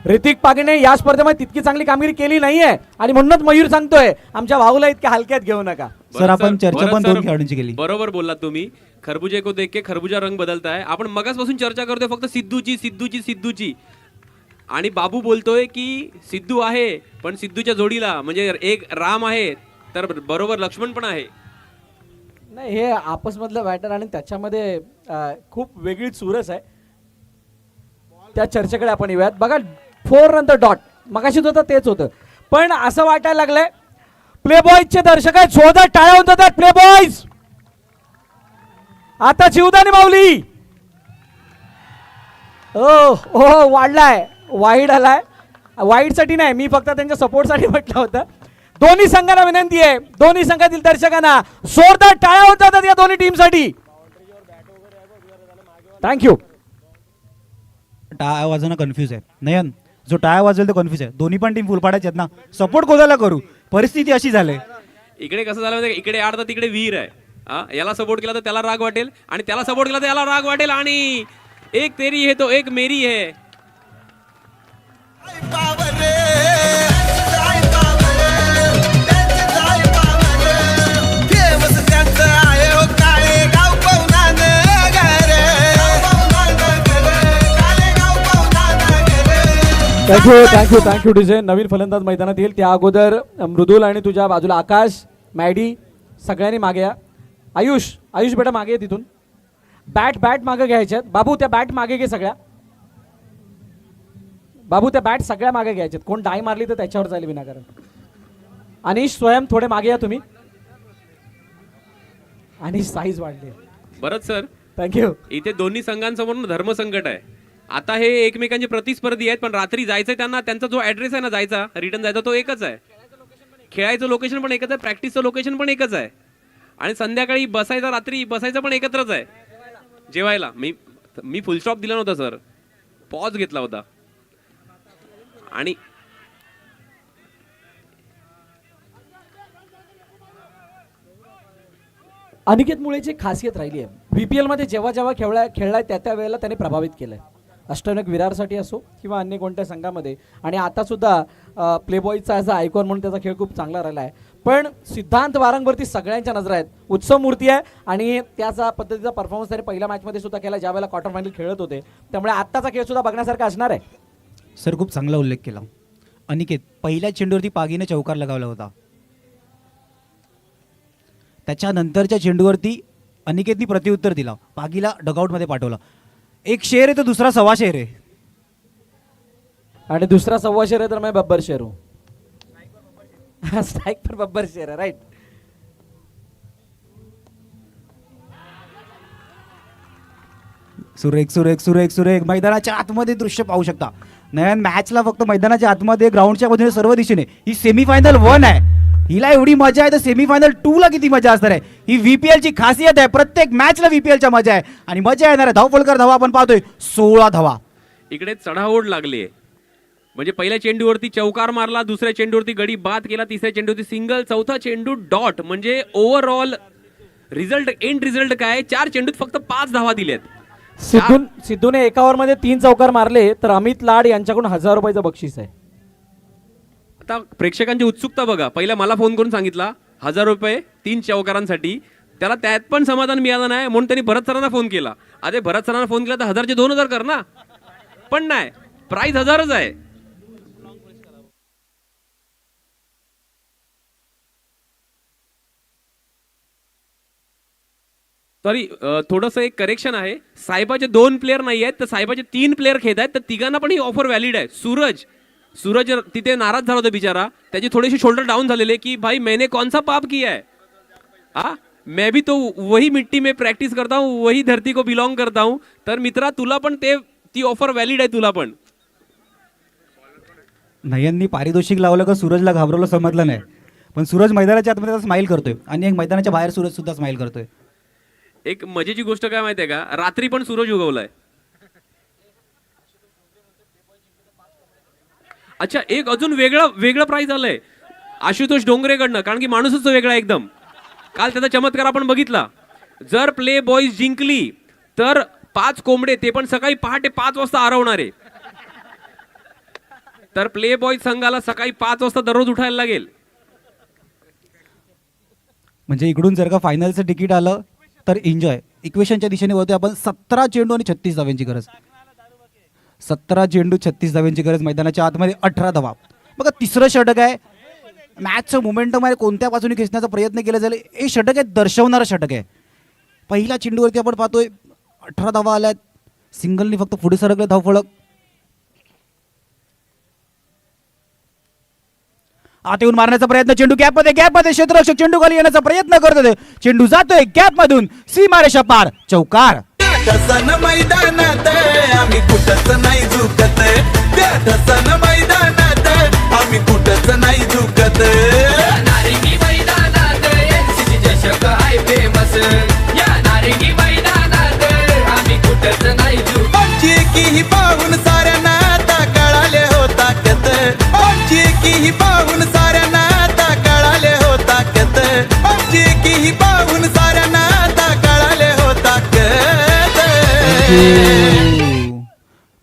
ऋतिक पागीने या स्पर्धेमध्ये तितकी चांगली कामगिरी केली नाहीये आणि म्हणूनच मयूर सांगतोय आमच्या भाऊला इतक्या हलक्यात घेऊ नका. सर, आपण चर्चा पण 2 खेळाडूंची केली. बरोबर बोललात तुम्ही. खरबुजे को देख के खरबुजा रंग बदलता है. आपण मगासपासून चर्चा करतोय फक्त सिद्धूची आणि बाबू बोलतोय की सिद्धू आहे, पण सिद्धूच्या जोडीला म्हणजे एक राम आहे, तर बरोबर लक्ष्मण पण आहे. नाही, हे आपसमधलं बॅटर आणि त्याच्यामध्ये खूप वेगळीच चुरस आहे. त्या चर्चेकडे आपण येऊयात. बघा, 4 नंतर डॉट मगाशी होतं तेच होतं, पण असं वाटायला लागलंय प्ले बॉयजचे दर्शक आहेत, जोरदार टाळ्या होत आहेत. प्ले बॉयज आता जीवदानी माऊली. ओ वाढलाय, वाईड आलाय. वाईड साठी नाही, मी फक्त त्यांच्या सपोर्टसाठी म्हटलं होतं. दोन्ही संघांना विनंती आहे, दोन्ही संघातील दर्शकांना जोरदार टाळ्या होतात या दोन्ही टीमसाठी. थँक्यू. आवाजानं कन्फ्यूज आहे. नयन, जो टाळ्या वाजवेल ते कन्फ्युज आहे. दोन्ही पण टीम फुलपाड्याचे आहेत ना, सपोर्ट कोणाला करू, परिस्थिती अशी झाली. इकडे कसं झालं माहिती आहे? इकडे आड तर तिकडे वीर आहे. हा, याला सपोर्ट केला तर त्याला राग वाटेल आणि त्याला सपोर्ट केला तर याला राग वाटेल आणि एक तेरी है तो एक मेरी है. पावर रे, जाय पावर, त्यांचे जाय पावर. फेमस त्यांचं आहे हो काळे गाव पवनानं घर. काळे गाव पवनानं घर. Thank you DJ. नवीन फलंदाज मैदानात येईल त्या अगोदर मृदुल आणि तुझ्या बाजूला आकाश, मॅडी सगळ्यांनी मागे या. आयुष बेटा मागे आहे तिथून. बॅट मागे घ्यायच्यात. बाबू त्या बॅट मागे घे सगळ्या. बाबू त्या बॅट सगळ्या मागे घ्यायच्यात. कोण डाय मारली तर त्याच्यावर जाईल विनाकारण. अनिश स्वयं थोडे मागे या तुम्ही. अनिश साईज वाढली. बरंच सर, थँक्यू. इथे दोन्ही संघांसमोर धर्मसंकट आहे. आता हे एकमेकांचे प्रतिस्पर्धी आहेत, पण रात्री जायचंय त्यांना. त्यांचा जो ऍड्रेस आहे ना जायचा, रिटर्न जायचा, तो एकच आहे. खेळायचं लोकेशन पण एकच आहे, प्रॅक्टिसचं लोकेशन पण एकच आहे आणि संध्याकाळी बसायचं, रात्री बसायचं पण एकत्रच आहे. जेवायला मी फुल स्टॉप दिला नव्हता सर, पॉज घेतला होता. आणि अनिकेत मुळेची खासियत राहिली आहे. VPL मध्ये जेव्हा खेळलाय त्या वेळेला त्याने प्रभावित केलंय. अष्टविनायक विरारसाठी असो किंवा अन्य कोणत्या संघामध्ये. आणि आता सुद्धा प्लेबॉयचा ॲज अ आयकॉन म्हणून त्याचा खेळ खूप चांगला राहिला आहे. पण सिद्धांत वारंगवरती सगळ्यांच्या नजर आहेत. उत्सव मूर्ती आहे आणि त्याचा पद्धतीचा परफॉर्मन्स त्याने पहिल्या मॅचमध्ये सुद्धा केला ज्या वेळेला क्वार्टर फायनल खेळत होते. त्यामुळे आत्ताचा खेळ सुद्धा बघण्यासारखा असणार आहे. सर खूप चांगला उल्लेख केला. अनिकेत पहिल्या चेंडूवरती पागीने चौकार लगावला होता. त्याच्यानंतरच्या चेंडूवरती अनिकेतनी प्रत्युत्तर दिला, पागीला डगआउटमध्ये पाठवला. एक शेर आहे तर दुसरा सव्वा शेर आहे. आणि दुसरा सव्वा शेर आहे तर मैं बब्बर शेर हूं. स्ट्राइक पर बब्बर शेर आहे. राईट. सुरेख मैदानाच्या आतमध्ये दृश्य पाहू शकता. नयन मॅचला फक्त मैदानाच्या आतमध्ये ग्राउंडच्या बाजूने सर्व दिशेने. ही सेमीफायनल 1 आहे. हिला एवढी मजा आहे तर सेमीफायनल 2 ला किती मजा असणार आहे. ही VPL ची खासियत आहे. प्रत्येक मॅचला VPL च्या मजा आहे आणि मजा येणार आहे. धावफलकर धावा आपण पाहतोय 16 धावा. इकडे चढाओढ लागली आहे. म्हणजे पहिल्या चेंडूवरती चौकार मारला, दुसऱ्या चेंडूवरती गडी बाद केला, तिसऱ्या चेंडूवरती सिंगल, चौथा चेंडू डॉट. म्हणजे ओव्हरऑल एंड रिझल्ट काय, 4 चेंडूत फक्त 5 धावा दिल्यात. सिद्धूने एका ओव्हरमध्ये 3 चौकार मारले तर अमित लाड यांच्याकडून 1000 रुपयाचं बक्षीस आहे. आता प्रेक्षकांची उत्सुकता बघा. पहिला मला फोन करून सांगितला 1000 रुपये 3 चौकारांसाठी. त्याला त्यात पण समाधान मिळालं नाही म्हणून त्यांनी भरत सरांना फोन केला. अरे भरत सरांना फोन केला तर 1000चे 2000 कर ना. पण नाही, प्राइस 1000च आहे. सॉरी, थोडंसं एक करेक्शन आहे. साहेबाचे 2 प्लेअर नाही आहेत तर साहेबाचे 3 प्लेअर खेळत आहेत, तर तिघांना पण ही ऑफर व्हॅलिड आहे. सूरज तिथे नाराज झाला होता बिचारा. त्याचे थोडेसे शोल्डर डाऊन झालेले की भाई मैंने कौन सा पाप किया है. मैं भी तो वही मिट्टी में प्रॅक्टिस करता हूँ, वही धरती को बिलोंग करता हूँ. तर मित्रा तुला पण ती ऑफर व्हॅलिड आहे तुला पण. नयननी पारितोषिक लावलं का सूरजला घाबरवलं समजलं नाही. पण सूरज मैदानाच्या आतमध्ये स्माइल करतोय आणि एक मैदानाच्या बाहेर सूरज सुद्धा स्माइल करतोय. एक मजेची गोष्ट काय माहितीये का, रात्री पण सूरज उगवलाय. अच्छा, एक अजून वेगळं प्राइस आलंय आशुतोष डोंगरेकडनं, कारण की माणूसच वेगळा एकदम. काल त्याचा चमत्कार आपण बघितला. जर प्ले बॉईज जिंकली तर 5 कोंबडे, ते पण सकाळी पहाटे 5 वाजता आरवणारे. तर प्ले बॉईज संघाला सकाळी 5 वाजता दररोज उठायला लागेल. म्हणजे इकडून जर का फायनलचं तिकीट आलं तर एन्जॉय. इक्वेशनच्या दिशेने वळतोय आपण. 17 चेंडू आणि 36 धाव्यांची गरज. 17 चेंडू 36 धाव्यांची गरज. मैदानाच्या आतमध्ये 18 धावा. बघा तिसरं षटक आहे. मॅचचं मोमेंटम आहे कोणत्या बाजूने खेचण्याचा प्रयत्न केला जाईल. हे षटक आहे दर्शवणारं षटक आहे. पहिल्या चेंडूवरती आपण पाहतोय 18 धावा आल्यात. सिंगलनी फक्त पुढे सरकले धावफलक. आत येऊन मारण्याचा प्रयत्न. चेंडू गॅपमध्ये क्षेत्ररक्षक चेंडू खाली येण्याचा प्रयत्न करत होते. चेंडू जातोय गॅप मधून सीमारेषा पार. चौकार. ठसन मैदानात आम्ही कुठंच नाही झुकत. ठसन मैदानात आम्ही कुठंच नाही झुकत. नारिंगी मैदानात NCC चषक आहे फेमस. या नारिंगी मैदानात आम्ही कुठंच नाही झुकत. की ही पाहून साऱ्यांना आता कळाले होता.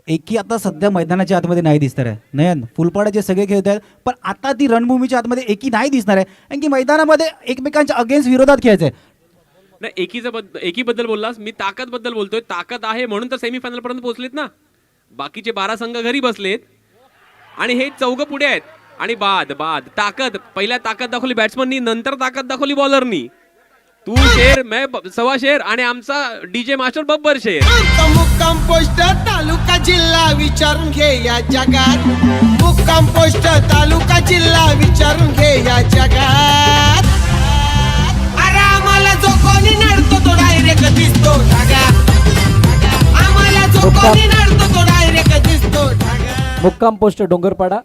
एकी आता सध्या मैदानाच्या आतमध्ये नाही दिसणार आहे. नयन, फुलपाड्याचे सगळे खेळत आहेत, पण आता ती रणभूमीच्या आतमध्ये एकी नाही दिसणार आहे, कारण की मैदानामध्ये एकमेकांच्या अगेन्स्ट विरोधात खेळायचं आहे. नाही, एकीबद्दल बोललास, मी ताकद बद्दल बोलतोय. ताकद आहे म्हणून तर सेमीफायनल पर्यंत पोहोचलेत ना. बाकीचे 12 संघ घरी बसलेत आणि हे 4 पुढे आहेत. आणि बाद ताकद, पहिल्या ताकद दाखवली बॅट्समननी, नंतर ताकद दाखवली बॉलरनी. तू शेर, मैं सवा शेर आणि आमचा डीजे मास्टर बब्बर शेर. आमचा मुक्काम पोस्ट तालुका जिल्हा विचारून घे या जगात. मुक्काम पोस्ट तालुका जिल्हा विचारून घे या जगात. अरे आम्हाला जो कोणी नडतो तो डायरेक्ट दिसतो ढागा. आम्हाला जो कोणी नडतो तो डायरेक्ट दिसतो ढागा. मुक्काम पोस्ट डोंगरपाडा,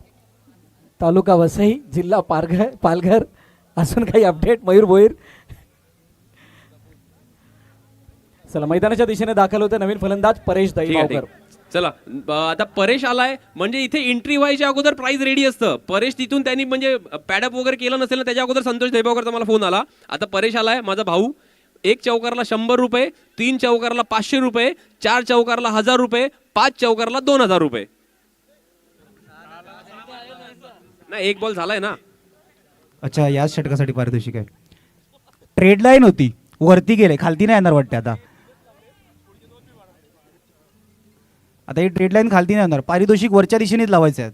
तालुका वसई, जिल्हा पालघर. अजून काही अपडेट मयूर भोईर? चला, मैदानाच्या दिशेने दाखल होते नवीन फलंदाज परेश ठीक आहे, दैवावकर. चला आता परेश आलाय म्हणजे इथे एंट्री व्हायच्या अगोदर प्राइस रेडी असतं. परेश तिथून त्यांनी म्हणजे पॅडअप वगैरे केलं नसेल ना, त्याच्या अगोदर संतोष दैबावकरचा मला फोन आला. आता परेश आलाय, माझा भाऊ. 1 चौकारला 100 रुपये, 3 चौकारला 500 रुपये, 4 चौकारला 1000 रुपये, 5 चौकारला 2000 रुपये. नाही, 1 बॉल झालाय ना. अच्छा, याच षटकासाठी पारितोषिक आहे. ट्रेड लाईन होती, वरती गेले, खालती नाही येणार वाटते. आता ही ट्रेड लाईन खालती नाही येणार, पारितोषिक वरच्या दिशेनेच लावायचं आहे.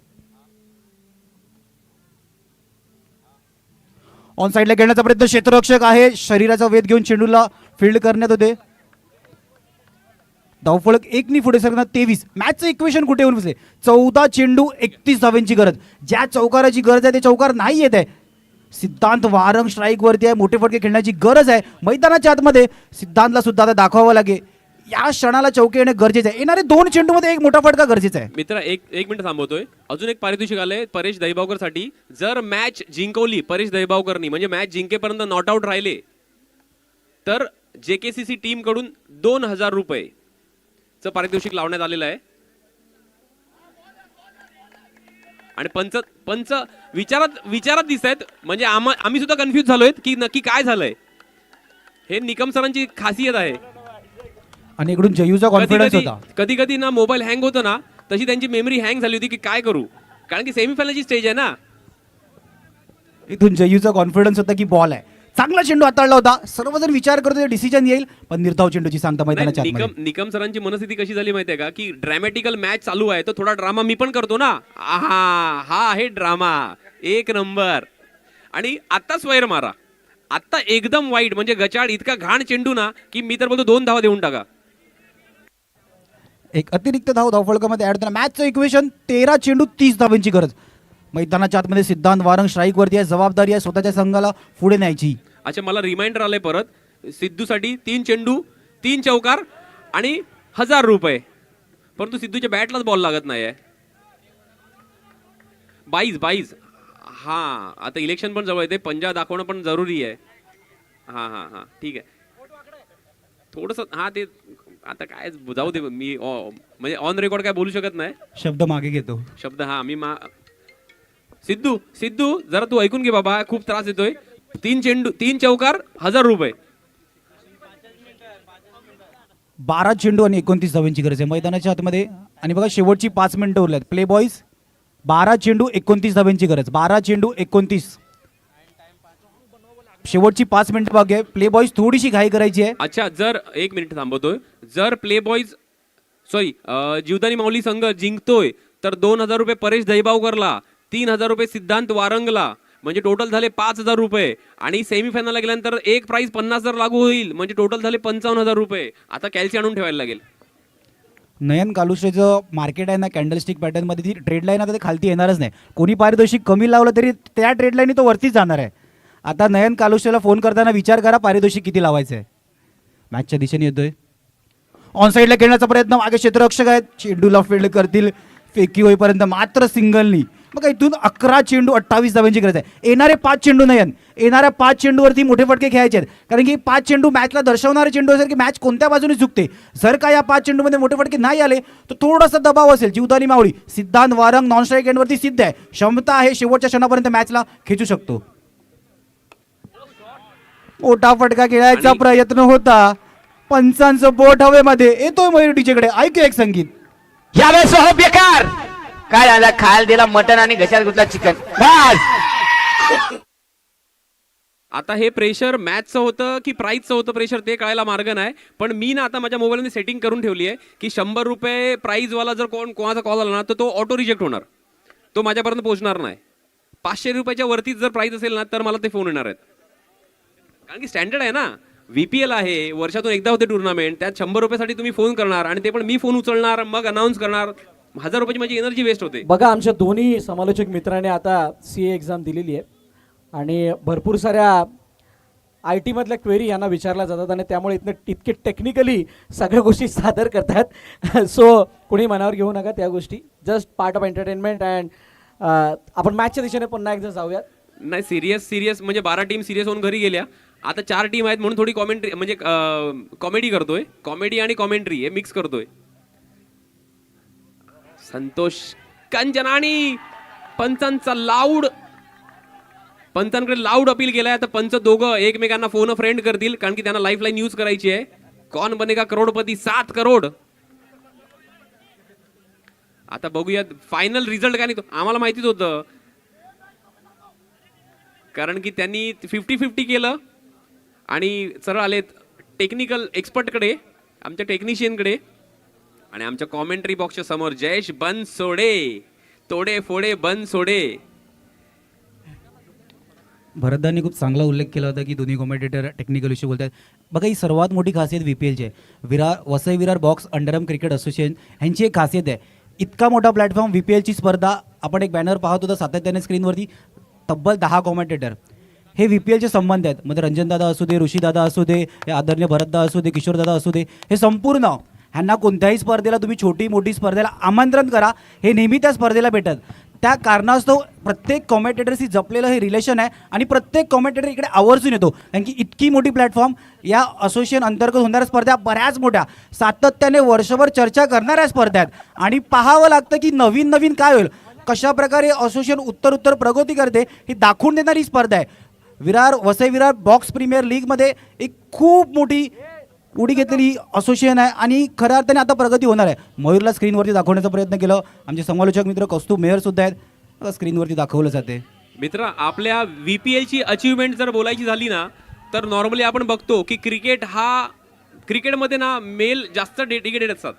ऑन साईडला खेळण्याचा प्रयत्न, क्षेत्ररक्षक आहे, शरीराचा वेध घेऊन चेंडूला फील्ड करण्यात होते. धावफलक 1 पुढे सरकणार 23. मॅचचं इक्वेशन कुठे येऊन बसले? 14 चेंडू 31 धावांची गरज. ज्या चौकाराची गरज आहे ते चौकार नाही येत आहे. सिद्धांत वारंग स्ट्राईक वरती आहे, मोठे फटके खेळण्याची गरज आहे मैदानाच्या आतमध्ये. सिद्धांतला सुद्धा आता दाखवावं लागेल, या क्षणाला चौके येणे गरजेचं आहे. येणारे 2 चेंडूमध्ये 1 मोठा फटका गरजेचा आहे. मित्र, एक मिनिट थांबवतोय. अजून एक पारितोषिक आलंय परेश दैबावकर साठी. जर मॅच जिंकवली परेश दैबावकरनी, म्हणजे मॅच जिंकेपर्यंत नॉट आउट राहिले, तर JKCC टीम कडून 2000 रुपयेचं पारितोषिक लावण्यात आलेलं आहे. आणि पंच विचारात दिसत आहेत, म्हणजे आम्ही सुद्धा कन्फ्युज झालोय की नक्की काय झालंय. हे निकम सरांची खासियत आहे. आणि इकडून जयूचा कॉन्फिडन्स होता. कधी कधी ना मोबाईल हँग होतो ना, तशी त्यांची मेमरी हँग झाली होती की काय करू, कारण की सेमीफायनलची स्टेज आहे ना. इथून जयूचा कॉन्फिडन्स होता की बॉल आहे, चांगला चेंडू हाताळला होता. सर्वजण विचार करतो डिसिजन येईल, पण निर्धाव चेंडूची सांगता मैदानाच्या आतमध्ये. निकम सरांची मनस्थिती कशी झाली माहितीये का, की ड्रॅमॅटिकल मॅच चालू आहे, तर थोडा ड्रामा मी पण करतो ना. हा आहे ड्रामा, 1 नंबर. आणि आता स्वैर मारा, आता एकदम वाईट, म्हणजे गचाळ इतका घाण चेंडू ना, की मी तर बोलतो 2 धावा देऊन टाका. एक अतिरिक्त धावफलकामध्ये ऍड होताना मॅचचं इक्वेशन 13 चेंडू 30 धावांची गरज. मैदानाच्या आतमध्ये सिद्धांत वारंग स्ट्राईक वरती आहे, जबाबदारी आहे स्वतःच्या संघाला पुढे न्यायची. अच्छा, मला रिमाइंडर आलंय परत, सिद्धूसाठी 3 चेंडू 3 चौकार आणि 1000 रुपये. परंतु सिद्धूच्या बॅटलाच बॉल लागत नाहीये. 22. हा, आता इलेक्शन पण जवळ येते, पंजा दाखवणं पण जरुरी आहे. हा ठीक आहे. थोडस ते आता काय जाऊ दे, मी म्हणजे ऑन रेकॉर्ड काय बोलू शकत नाही. शब्द मागे घेतो. शब्द मी सिद्धू जरा तू ऐकून घे बाबा, खूप त्रास देतोय. 3 चेंडू 3 चौकार 1000 रुपये. 12 चेंडू आणि 29 धावांची गरज आहे मैदानाच्या आतमध्ये. आणि बघा शेवटची 5 मिनिटं उरल्यात. प्ले बॉईज 12 चेंडू 29 धावांची गरज. 12 चेंडू 29, शेवटची 5 मिनिटं बघे. प्ले बॉईज थोडीशी घाई करायची आहे. अच्छा, जर 1 मिनिट थांबवतोय, जर प्ले बॉईज जीवदानी माऊली संघ जिंकतोय, तर 2000 रुपये परेश दैबावकरला, 3000 रुपये सिद्धांत वारंगला, म्हणजे टोटल झाले 5000 रुपये. आणि सेमीफायनलला गेल्यानंतर एक प्राइस 50,000 लागू होईल, म्हणजे टोटल झाले 55,000 रुपये. आता कॅल्सी आणून ठेवायला लागेल. नयन कालुश्रेचं मार्केट आहे ना, कॅन्डलस्टिक पॅटर्नमध्ये ती ट्रेड लाईन आता ते खालती येणारच नाही. कोणी पारितोषिक कमी लावलं तरी त्या ट्रेड लाईन तो वरतीच जाणार आहे. आता नयन कालुश्रेला फोन करताना विचार करा पारितोषिक किती लावायचं आहे. मॅचच्या दिशेने येतोय, ऑन साईडला खेळण्याचा प्रयत्न, मागे क्षेत्ररक्षक आहेत, चेंडूला फील्ड करतील, फेकी होईपर्यंत मात्र सिंगलनी. मग इथून 11 चेंडू 28 धावांची गरज आहे. येणारे 5 चेंडू नयन, येणाऱ्या 5 चेंडूवरती मोठे फटके खेळायचे आहेत, कारण की 5 चेंडू मॅचला दर्शवणारे चेंडू असेल की मॅच कोणत्या बाजूने झुकते. जर का या 5 चेंडूमध्ये मोठे फटके नाही आले तर थोडासा दबाव असेल. जीवदानी मावळी, सिद्धांत वारंग नॉन स्ट्राईक एंडवरती सिद्ध आहे, क्षमता आहे, शेवटच्या क्षणापर्यंत मॅचला खेचू शकतो. मोठा फटका खेळायचा प्रयत्न होता, पंचांचं बोट हवेमध्ये येतोय मयूर टीचेकडे. ऐकू एक संगीत यावेळेस हो बेकार काय झालं खायला दिला मटन आणि घशात गुतला चिकन बस. आता हे प्रेशर मॅचचं होतं की प्राईजचं होतं प्रेशर ते कळायला मार्ग नाही. पण मी ना आता माझ्या मोबाईलमध्ये सेटिंग करून ठेवली आहे की 100 रुपये प्राईजवाला जर कोणाचा कॉल आला ना तर तो ऑटो रिजेक्ट होणार, तो माझ्यापर्यंत पोहोचणार नाही. 500 रुपयाच्या वरतीच जर प्राईज असेल ना तर मला ते फोन येणार आहेत. कारण की स्टँडर्ड आहे ना, VPL आहे, वर्षातून एकदा होते टुर्नामेंट, त्यात 100 रुपयासाठी तुम्ही फोन करणार आणि ते पण मी फोन उचलणार मग अनाऊन्स करणार, 1000 रुपयाची माझी एनर्जी वेस्ट होते. बघा आमच्या दोन्ही समालोचक मित्रांनी आता CA एक्झाम दिलेली आहे आणि भरपूर साऱ्या IT मधल्या क्वेरी यांना विचारल्या जातात आणि त्यामुळे इतके टेक्निकली सगळ्या गोष्टी सादर करतात. सो कोणी मनावर घेऊ नका त्या गोष्टी, just part of entertainment. And आपण मॅचच्या दिशेने पुन्हा एकदा जाऊयात. नाही सिरियस म्हणजे 12 टीम सिरियस होऊन घरी गेल्या. आता 4 टीम आहेत म्हणून थोडी कॉमेंट्री म्हणजे कॉमेडी करतोय, कॉमेडी आणि कॉमेंट्री हे मिक्स करतोय. संतोष कंजनानी पंचांकडे लाऊड अपील केलाय. आता पंच दोघं एकमेकांना फोन फ्रेंड करतील कारण की त्यांना लाईफ लाईन यूज करायची आहे. कौन बनेगा करोडपती 7 करोड. आता बघूयात फायनल रिझल्ट काय निघतो. आम्हाला माहितीच होतं कारण की त्यांनी 50-50 केलं आणि सरळ आलेत टेक्निकल एक्सपर्टकडे, आमच्या टेक्निशियनकडे. आणि आमच्या कॉमेंट्री बॉक्सच्या समोर जयेश बनसोडे, तोडे फोडे बनसोडे. भरतदांनी खूप चांगला उल्लेख केला होता की दोन्ही कॉमेंटेटर टेक्निकल इश्यू बोलतात. बघा ही सर्वात मोठी खासियत VPLची आहे. Vasai Virar box underarm cricket association ह्यांची एक खासियत आहे. इतका मोठा प्लॅटफॉर्म VPLची स्पर्धा, आपण एक बॅनर पाहत होता सातत्याने स्क्रीनवरती, तब्बल 10 कॉमेंटेटर हे VPLचे संबंध आहेत. मध्ये रंजनदादा असू दे, ऋषीदादा असू दे, हे आदरणीय भरतदा असू दे, किशोरदादा असू दे, हे संपूर्ण ह्यांना कोणत्याही स्पर्धेला तुम्ही छोटी मोठी स्पर्धेला आमंत्रण करा, हे नेहमी त्या स्पर्धेला भेटत. त्या कारणास्तव प्रत्येक कॉमेंटेटरशी जपलेलं हे रिलेशन आहे आणि प्रत्येक कॉमेंटेटर इकडे आवर्जून येतो कारण की इतकी मोठी प्लॅटफॉर्म, या असोसिएशन अंतर्गत होणाऱ्या स्पर्धा बऱ्याच मोठ्या सातत्याने वर्षभर चर्चा करणाऱ्या स्पर्धा आहेत आणि पाहावं लागतं की नवीन नवीन काय होईल, कशा प्रकारे असोसिएशन उत्तर प्रगती करते ही दाखवून देणारी स्पर्धा आहे. वसई विरार बॉक्स प्रीमियर लीगमध्ये एक खूप मोठी उडी घेतलेली असोसिएशन आहे आणि खऱ्या अर्थाने आता प्रगती होणार आहे. मयूरला स्क्रीनवरती दाखवण्याचा प्रयत्न केलं, आमचे समालोचक मित्र कौस्तुभ मेहर सुद्धा आहेत, स्क्रीनवरती दाखवलं जाते. मित्र आपल्या VPLची अचीवमेंट जर बोलायची झाली ना तर नॉर्मली आपण बघतो की क्रिकेटमध्ये ना मेल जास्त डेडिकेटेड असतात,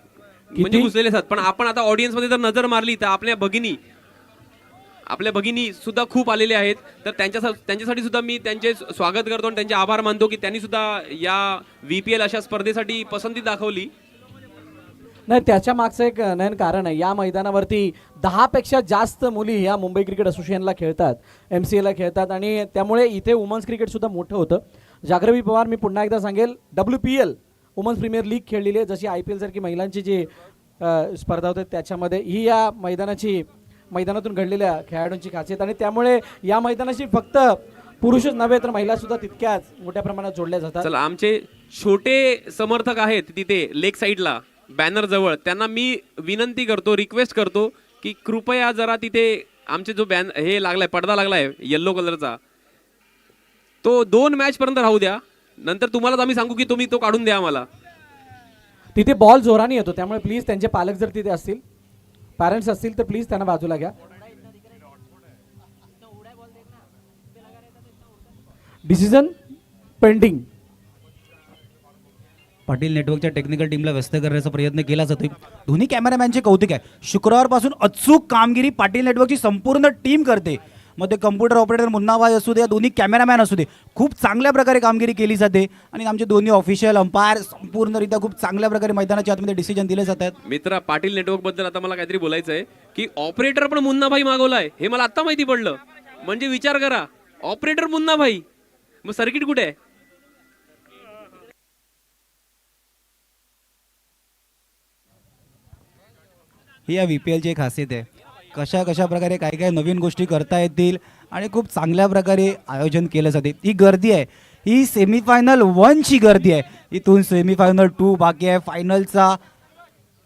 म्हणजे घुसलेले असतात. पण आपण आता ऑडियन्समध्ये जर नजर मारली तर आपल्या भगिनी सुद्धा खूप आलेले आहेत. तर त्यांच्यासाठी सुद्धा मी त्यांचे स्वागत करतो आणि त्यांचे आभार मानतो की त्यांनी सुद्धा या VPL अशा स्पर्धेसाठी पसंती दाखवली. नाही त्याच्या मागचं एक नयन कारण आहे. या मैदानावरती 10 पेक्षा जास्त मुली या मुंबई क्रिकेट असोसिएशनला खेळतात, MCAला खेळतात आणि त्यामुळे इथे वुमन्स क्रिकेट सुद्धा मोठं होतं. जागृती पवार मी पुन्हा एकदा सांगेल WPL वुमन्स प्रीमियर लीग खेळलेली आहे, जशी IPL सारखी महिलांची जी स्पर्धा होते त्याच्यामध्ये ही या मैदानातून घडलेल्या खेळाडूंची खासियत आणि त्यामुळे या मैदानाशी फक्त पुरुषच नव्हे तर महिला सुद्धा तितक्याच मोठ्या प्रमाणात जोडल्या जातात. चला आमचे छोटे समर्थक आहेत तिथे लेग साईडला बॅनर जवळ, त्यांना मी विनंती करतो, रिक्वेस्ट करतो की कृपया जरा तिथे आमचे जो हे लागलाय पडदा लागलाय येल्लो कलरचा तो 2 मॅच पर्यंत राहू द्या. नंतर तुम्हालाच आम्ही सांगू की तुम्ही तो काढून द्या आम्हाला. तिथे बॉल जोराने येतो त्यामुळे प्लीज त्यांचे पालक जर तिथे असतील, पॅरेंट्स असतील तर प्लीज त्यांना बाजूला घ्या. Decision pending. पाटील नेटवर्कच्या टेक्निकल टीमला व्यस्त करण्याचा प्रयत्न केला जातोय. दोन्ही कॅमेरामॅनचे कौतुक आहे. शुक्रवारपासून अचूक कामगिरी पाटील नेटवर्कची संपूर्ण टीम करते. मग ते कम्प्युटर ऑपरेटर मुन्नाभाई असू दे, दोन्ही कॅमेरामॅन असू दे, खूप चांगल्या प्रकारे कामगिरी केली जाते आणि आमचे दोन्ही ऑफिशियल अंपायर संपूर्णरित्या खूप चांगल्या प्रकारे मैदानाच्या आतमध्ये डिसिजन दिले जातात. मित्र पाटील नेटवर्क बद्दल आता मला काहीतरी बोलायचं आहे की ऑपरेटर पण मुन्नाभाई मागवलाय, हे मला आता माहिती पडलं. म्हणजे विचार करा, ऑपरेटर मुन्नाभाई, मग सर्किट कुठे आहे? ही या VPLची एक खासियत आहे. कशा प्रकारे काय नवीन गोष्टी करता येतील आणि खूप चांगल्या प्रकारे आयोजन केलं जाते. ही गर्दी आहे, ही सेमीफायनल 1ची गर्दी आहे. इथून सेमीफायनल 2 बाकी आहे, फायनलचा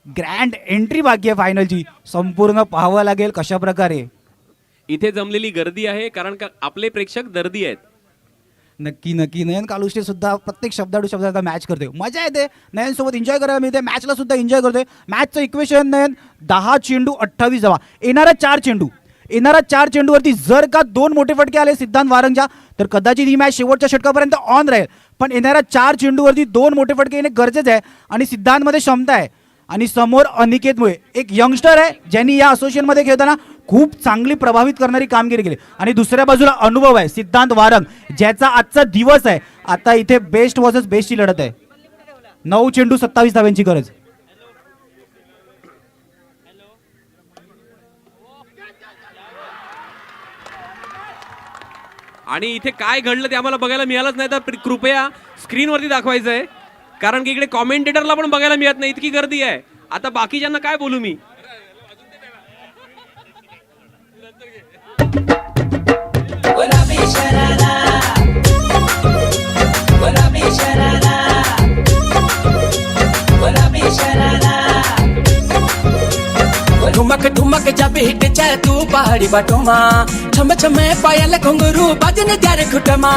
ग्रँड एंट्री बाकी आहे. फायनलची संपूर्ण पाहावं लागेल कशा प्रकारे इथे जमलेली गर्दी आहे कारण का आपले प्रेक्षक दर्दी आहेत. नक्की नक्की नयन कालुष्टे सुद्धा प्रत्येक शब्दाचा मॅच करते, मजा येते नयन सोबत एन्जॉय करायला मिळते, मॅचला सुद्धा एन्जॉय करतोय. मॅचचं इक्वेशन नयन 10 चेंडू 28 धावा, येणारा 4 चेंडूवरती जर का 2 मोठे फटके आले सिद्धांत वारंगच्या तर कदाचित ही मॅच शेवटच्या षटकापर्यंत ऑन राहील. पण येणाऱ्या 4 चेंडूवरती 2 मोठे फटके येणे गरजेचं आहे आणि सिद्धांतमध्ये क्षमता आहे. आणि समोर अनिकेतमुळे एक यंगस्टर आहे ज्यांनी या असोसिएशनमध्ये खेळताना खूप चांगली प्रभावित करणारी कामगिरी केली. आणि दुसऱ्या बाजूला अनुभव आहे सिद्धांत वारंग ज्याचा आजचा दिवस आहे. आता इथे बेस्ट वर्सेस बेस्टची लढत आहे. 9 चेंडू 27 धाव्यांची गरज. आणि इथे काय घडलं ते आम्हाला बघायला मिळालंच नाही, तर कृपया स्क्रीनवरती दाखवायचं आहे, कारण की इकडे कॉमेंटेटरला पण बघायला मिळत नाही, इतकी गर्दी आहे. आता बाकीच्यांना काय बोलू मी. ठुमक ठुमक जब हिट चाहे तू पहाड़ी बाटोमा छम छमे पायल घुंघरू बजन त्यारे खुटमा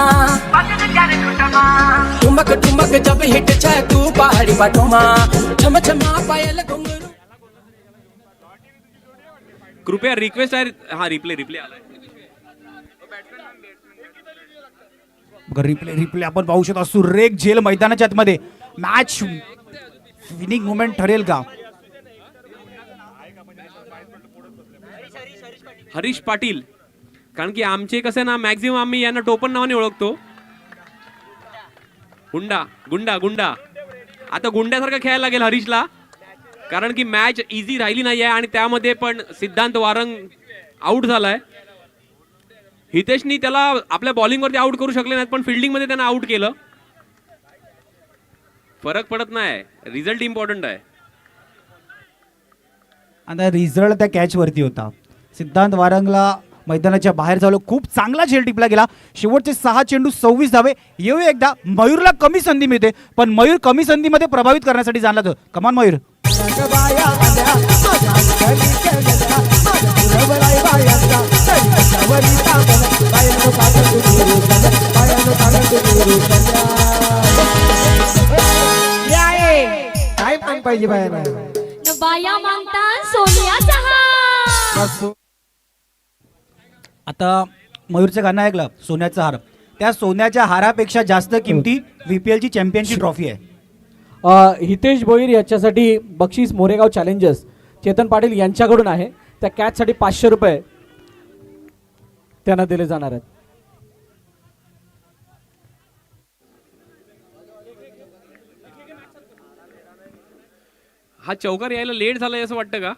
ठुमक ठुमक जब हिट चाहे तू पहाड़ी बाटोमा छम छमा पायल घुंघरू. कृपया रिक्वेस्ट आहे. हा रिप्ले आलाय. रिप्ले आपण पाहू शकतो. सुरेख झेल मैदानाच्या आतमध्ये. मॅच विनिंग मोमेंट ठरेल का. हरीश पाटील, कारण की आमचे कसे ना मॅक्झिमम आम्ही यांना टोपण नावाने ओळखतो. गुंडा गुंडा गुंडा. आता गुंड्यासारखं खेळायला लागेल हरीशला, कारण की मॅच इझी राहिली नाही आहे आणि त्यामध्ये पण सिद्धांत वारंग आउट झालाय. हितेशनी त्याला आपल्या बॉलिंगवरती आउट करू शकले नाहीत, पण फिल्डिंगमध्ये त्यांना आउट केलं. फरक पडत नाही, रिझल्ट इम्पॉर्टंट आहे. आता रिझल्ट त्या कॅच वरती होता. सिद्धांत वारंगला मैदानाच्या बाहेर झालो. खूप चांगला झेल टिपला गेला. शेवटचे 6 चेंडू 26 धावे. येऊ एकदा मयूरला कमी संधी मिळते, पण मयूर कमी संधीमध्ये प्रभावित करण्यासाठी जाणला तो. कमान मयूर. काय पण पाहिजे बाहेर बाया मागतात सोनियाचा हार. आता मयूरचं गाणं ऐकलं सोन्याचा हार. त्या सोन्याच्या हारापेक्षा जास्त किमती VPL ची चॅम्पियनची ट्रॉफी आहे. हितेश भोईर याच्यासाठी बक्षीस मोरेगाव चॅलेंजर्स चेतन पाटील यांच्याकडून आहे. त्या कॅचसाठी 500 रुपये त्यांना दिले जाणार आहेत. हा चौकार यायला लेट झालाय असं वाटतं का,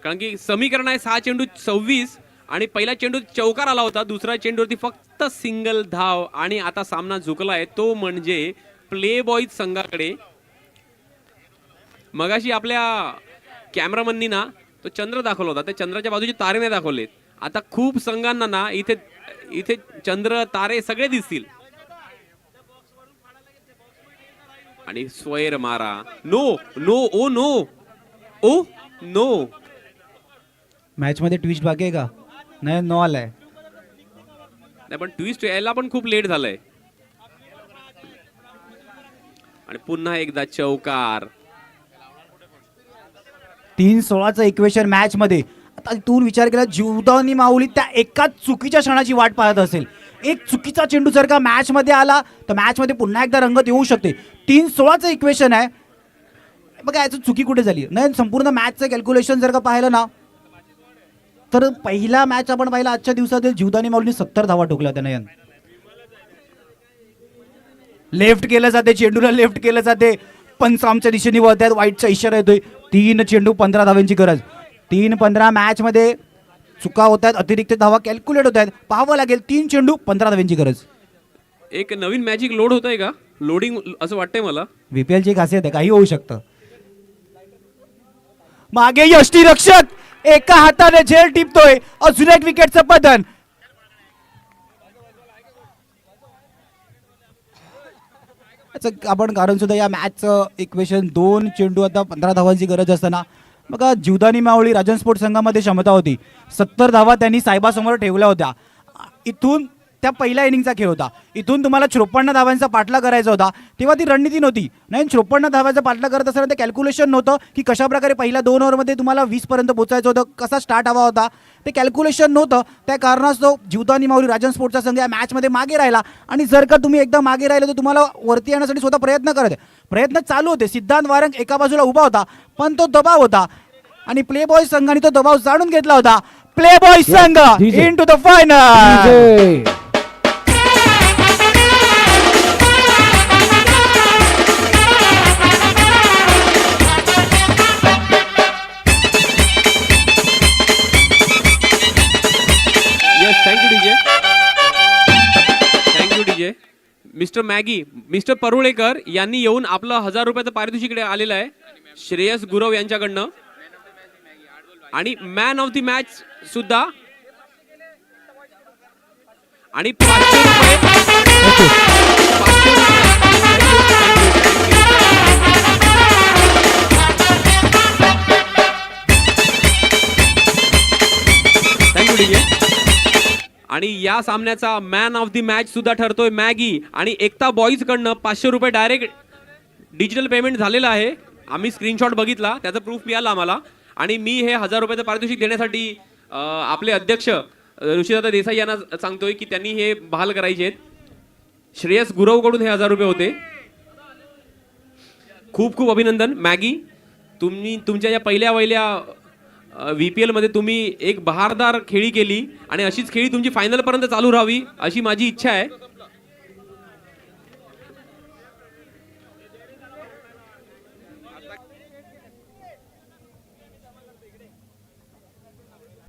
कारण की समीकरण आहे 6 चेंडू 26 आणि पहिला चेंडू चौकार आला होता, दुसऱ्या चेंडूवरती फक्त सिंगल धाव आणि आता सामना झुकलाय तो म्हणजे प्ले बॉईज संघाकडे. मगाशी आपल्या कॅमेरामननी ना तो चंद्र दाखवला होता, त्या चंद्राच्या बाजूचे तारे नाही दाखवलेत. आता खूप संघांना ना इथे इथे चंद्र तारे सगळे दिसतील. आणि स्वैर मारा. No no oh no oh no. Match मध्ये ट्विस्ट बाकी आहे का. नाही नो आलाय. नाही पण ट्विस्ट यायला पण खूप लेट झालंय. आणि पुन्हा एकदा चौकार. 3-16चं इक्वेशन मॅच मध्ये. आता तू विचार केला जीवदानी माऊली त्या एकाच चुकीच्या क्षणाची वाट पाहत असेल. एक चुकीचा चेंडू जर का मॅच मध्ये आला तर मॅच मध्ये पुन्हा एकदा रंगत येऊ शकते. 3-16चं इक्वेशन आहे. बघा याचं चुकी कुठे झाली नाही. संपूर्ण मॅचचं कॅल्क्युलेशन जर का पाहिलं ना तर पहिला मॅच आपण पाहिला आजच्या दिवसातील जीवदानी माऊलीने 70 धावा ठोकल्या होत्या. नयन लेफ्ट केलं जाते, चेंडूला लेफ्ट केलं जाते, पंच आमच्या दिशेने वळतात, वाईटचा इशारा येतोय. 3 चेंडू 15 धावांची गरज. 3-15 मॅच मध्ये चुका होत आहेत, अतिरिक्त धावा कॅल्क्युलेट होत आहेत. पाहावं लागेल. 3 चेंडू 15 धावांची गरज. एक नवीन मॅजिक लोड होत आहे का, लोडिंग असं वाटतंय मला. VPL ची खासियत आहे, काही होऊ शकतं. मागे यष्टीरक्षक एका हाताने झेल टिपतोय. अजून एक विकेटचं पतन. आपण कारण सुद्धा या मॅचचं इक्वेशन 2 चेंडू आता 15 धावांची गरज असताना बघा जीवदानी मावळी राजन स्पोर्ट्स संघामध्ये क्षमता होती. 70 धावा त्यांनी साहेबासमोर ठेवल्या होत्या. इथून त्या पहिल्या इनिंगचा खेळ होता. इथून तुम्हाला 54 धावांचा पाठला करायचा होता, तेव्हा ती रणनीती नव्हती. नाही 54 धावांचा पाठला करत असताना ते कॅल्क्युलेशन नव्हतं की कशा प्रकारे पहिल्या 2 ओव्हरमध्ये तुम्हाला 20 पर्यंत पोहोचायचं होतं, कसा स्टार्ट हवा होता, ते कॅल्क्युलेशन नव्हतं. त्या कारणास्तव जीवदानी माऊली राजन स्पोर्ट्सचा संघ या मॅचमध्ये मागे राहिला. आणि जर का तुम्ही एकदा मागे राहिले तर तुम्हाला वरती येण्यासाठी स्वतः प्रयत्न चालू होते. सिद्धांत वारंग एका बाजूला उभा होता, पण तो दबाव होता आणि प्ले बॉय संघाने तो दबाव जाणून घेतला होता. प्ले बॉय संघ into the final. Thank you DJ. Mister Maggie, mister Parulekar यांनी येऊन आपलं 1000 रुपयाचं पारितोषिक इकडे आलेलं आहे श्रेयस गुरव यांच्याकडनं. आणि मॅन ऑफ द मॅच सुद्धा आणि 500 रुपये. 500 थँक्यू डीजे. आणि या सामन्याचा मॅन ऑफ द मॅच सुद्धा ठरतोय मॅगी. आणि एकता बॉईज कडनं 500 रुपये डायरेक्ट डिजिटल पेमेंट झालेलं आहे. आम्ही स्क्रीनशॉट बघितला, त्याचा प्रूफ मिळाला आम्हाला. आणि मी हे 1000 रुपयाचं पारितोषिक देण्यासाठी आपले अध्यक्ष ऋषिदादा देसाई यांना सांगतोय की त्यांनी हे बहाल करायचे आहेत. श्रेयस गुरव कडून हे 1000 रुपये होते. खूप खूप अभिनंदन मॅगी. तुम्ही तुमच्या या पहिल्या VPL मध्ये तुम्ही एक बहारदार खेळी केली आणि अशीच खेळी तुमची फायनल पर्यंत चालू राहावी अशी माझी इच्छा आहे.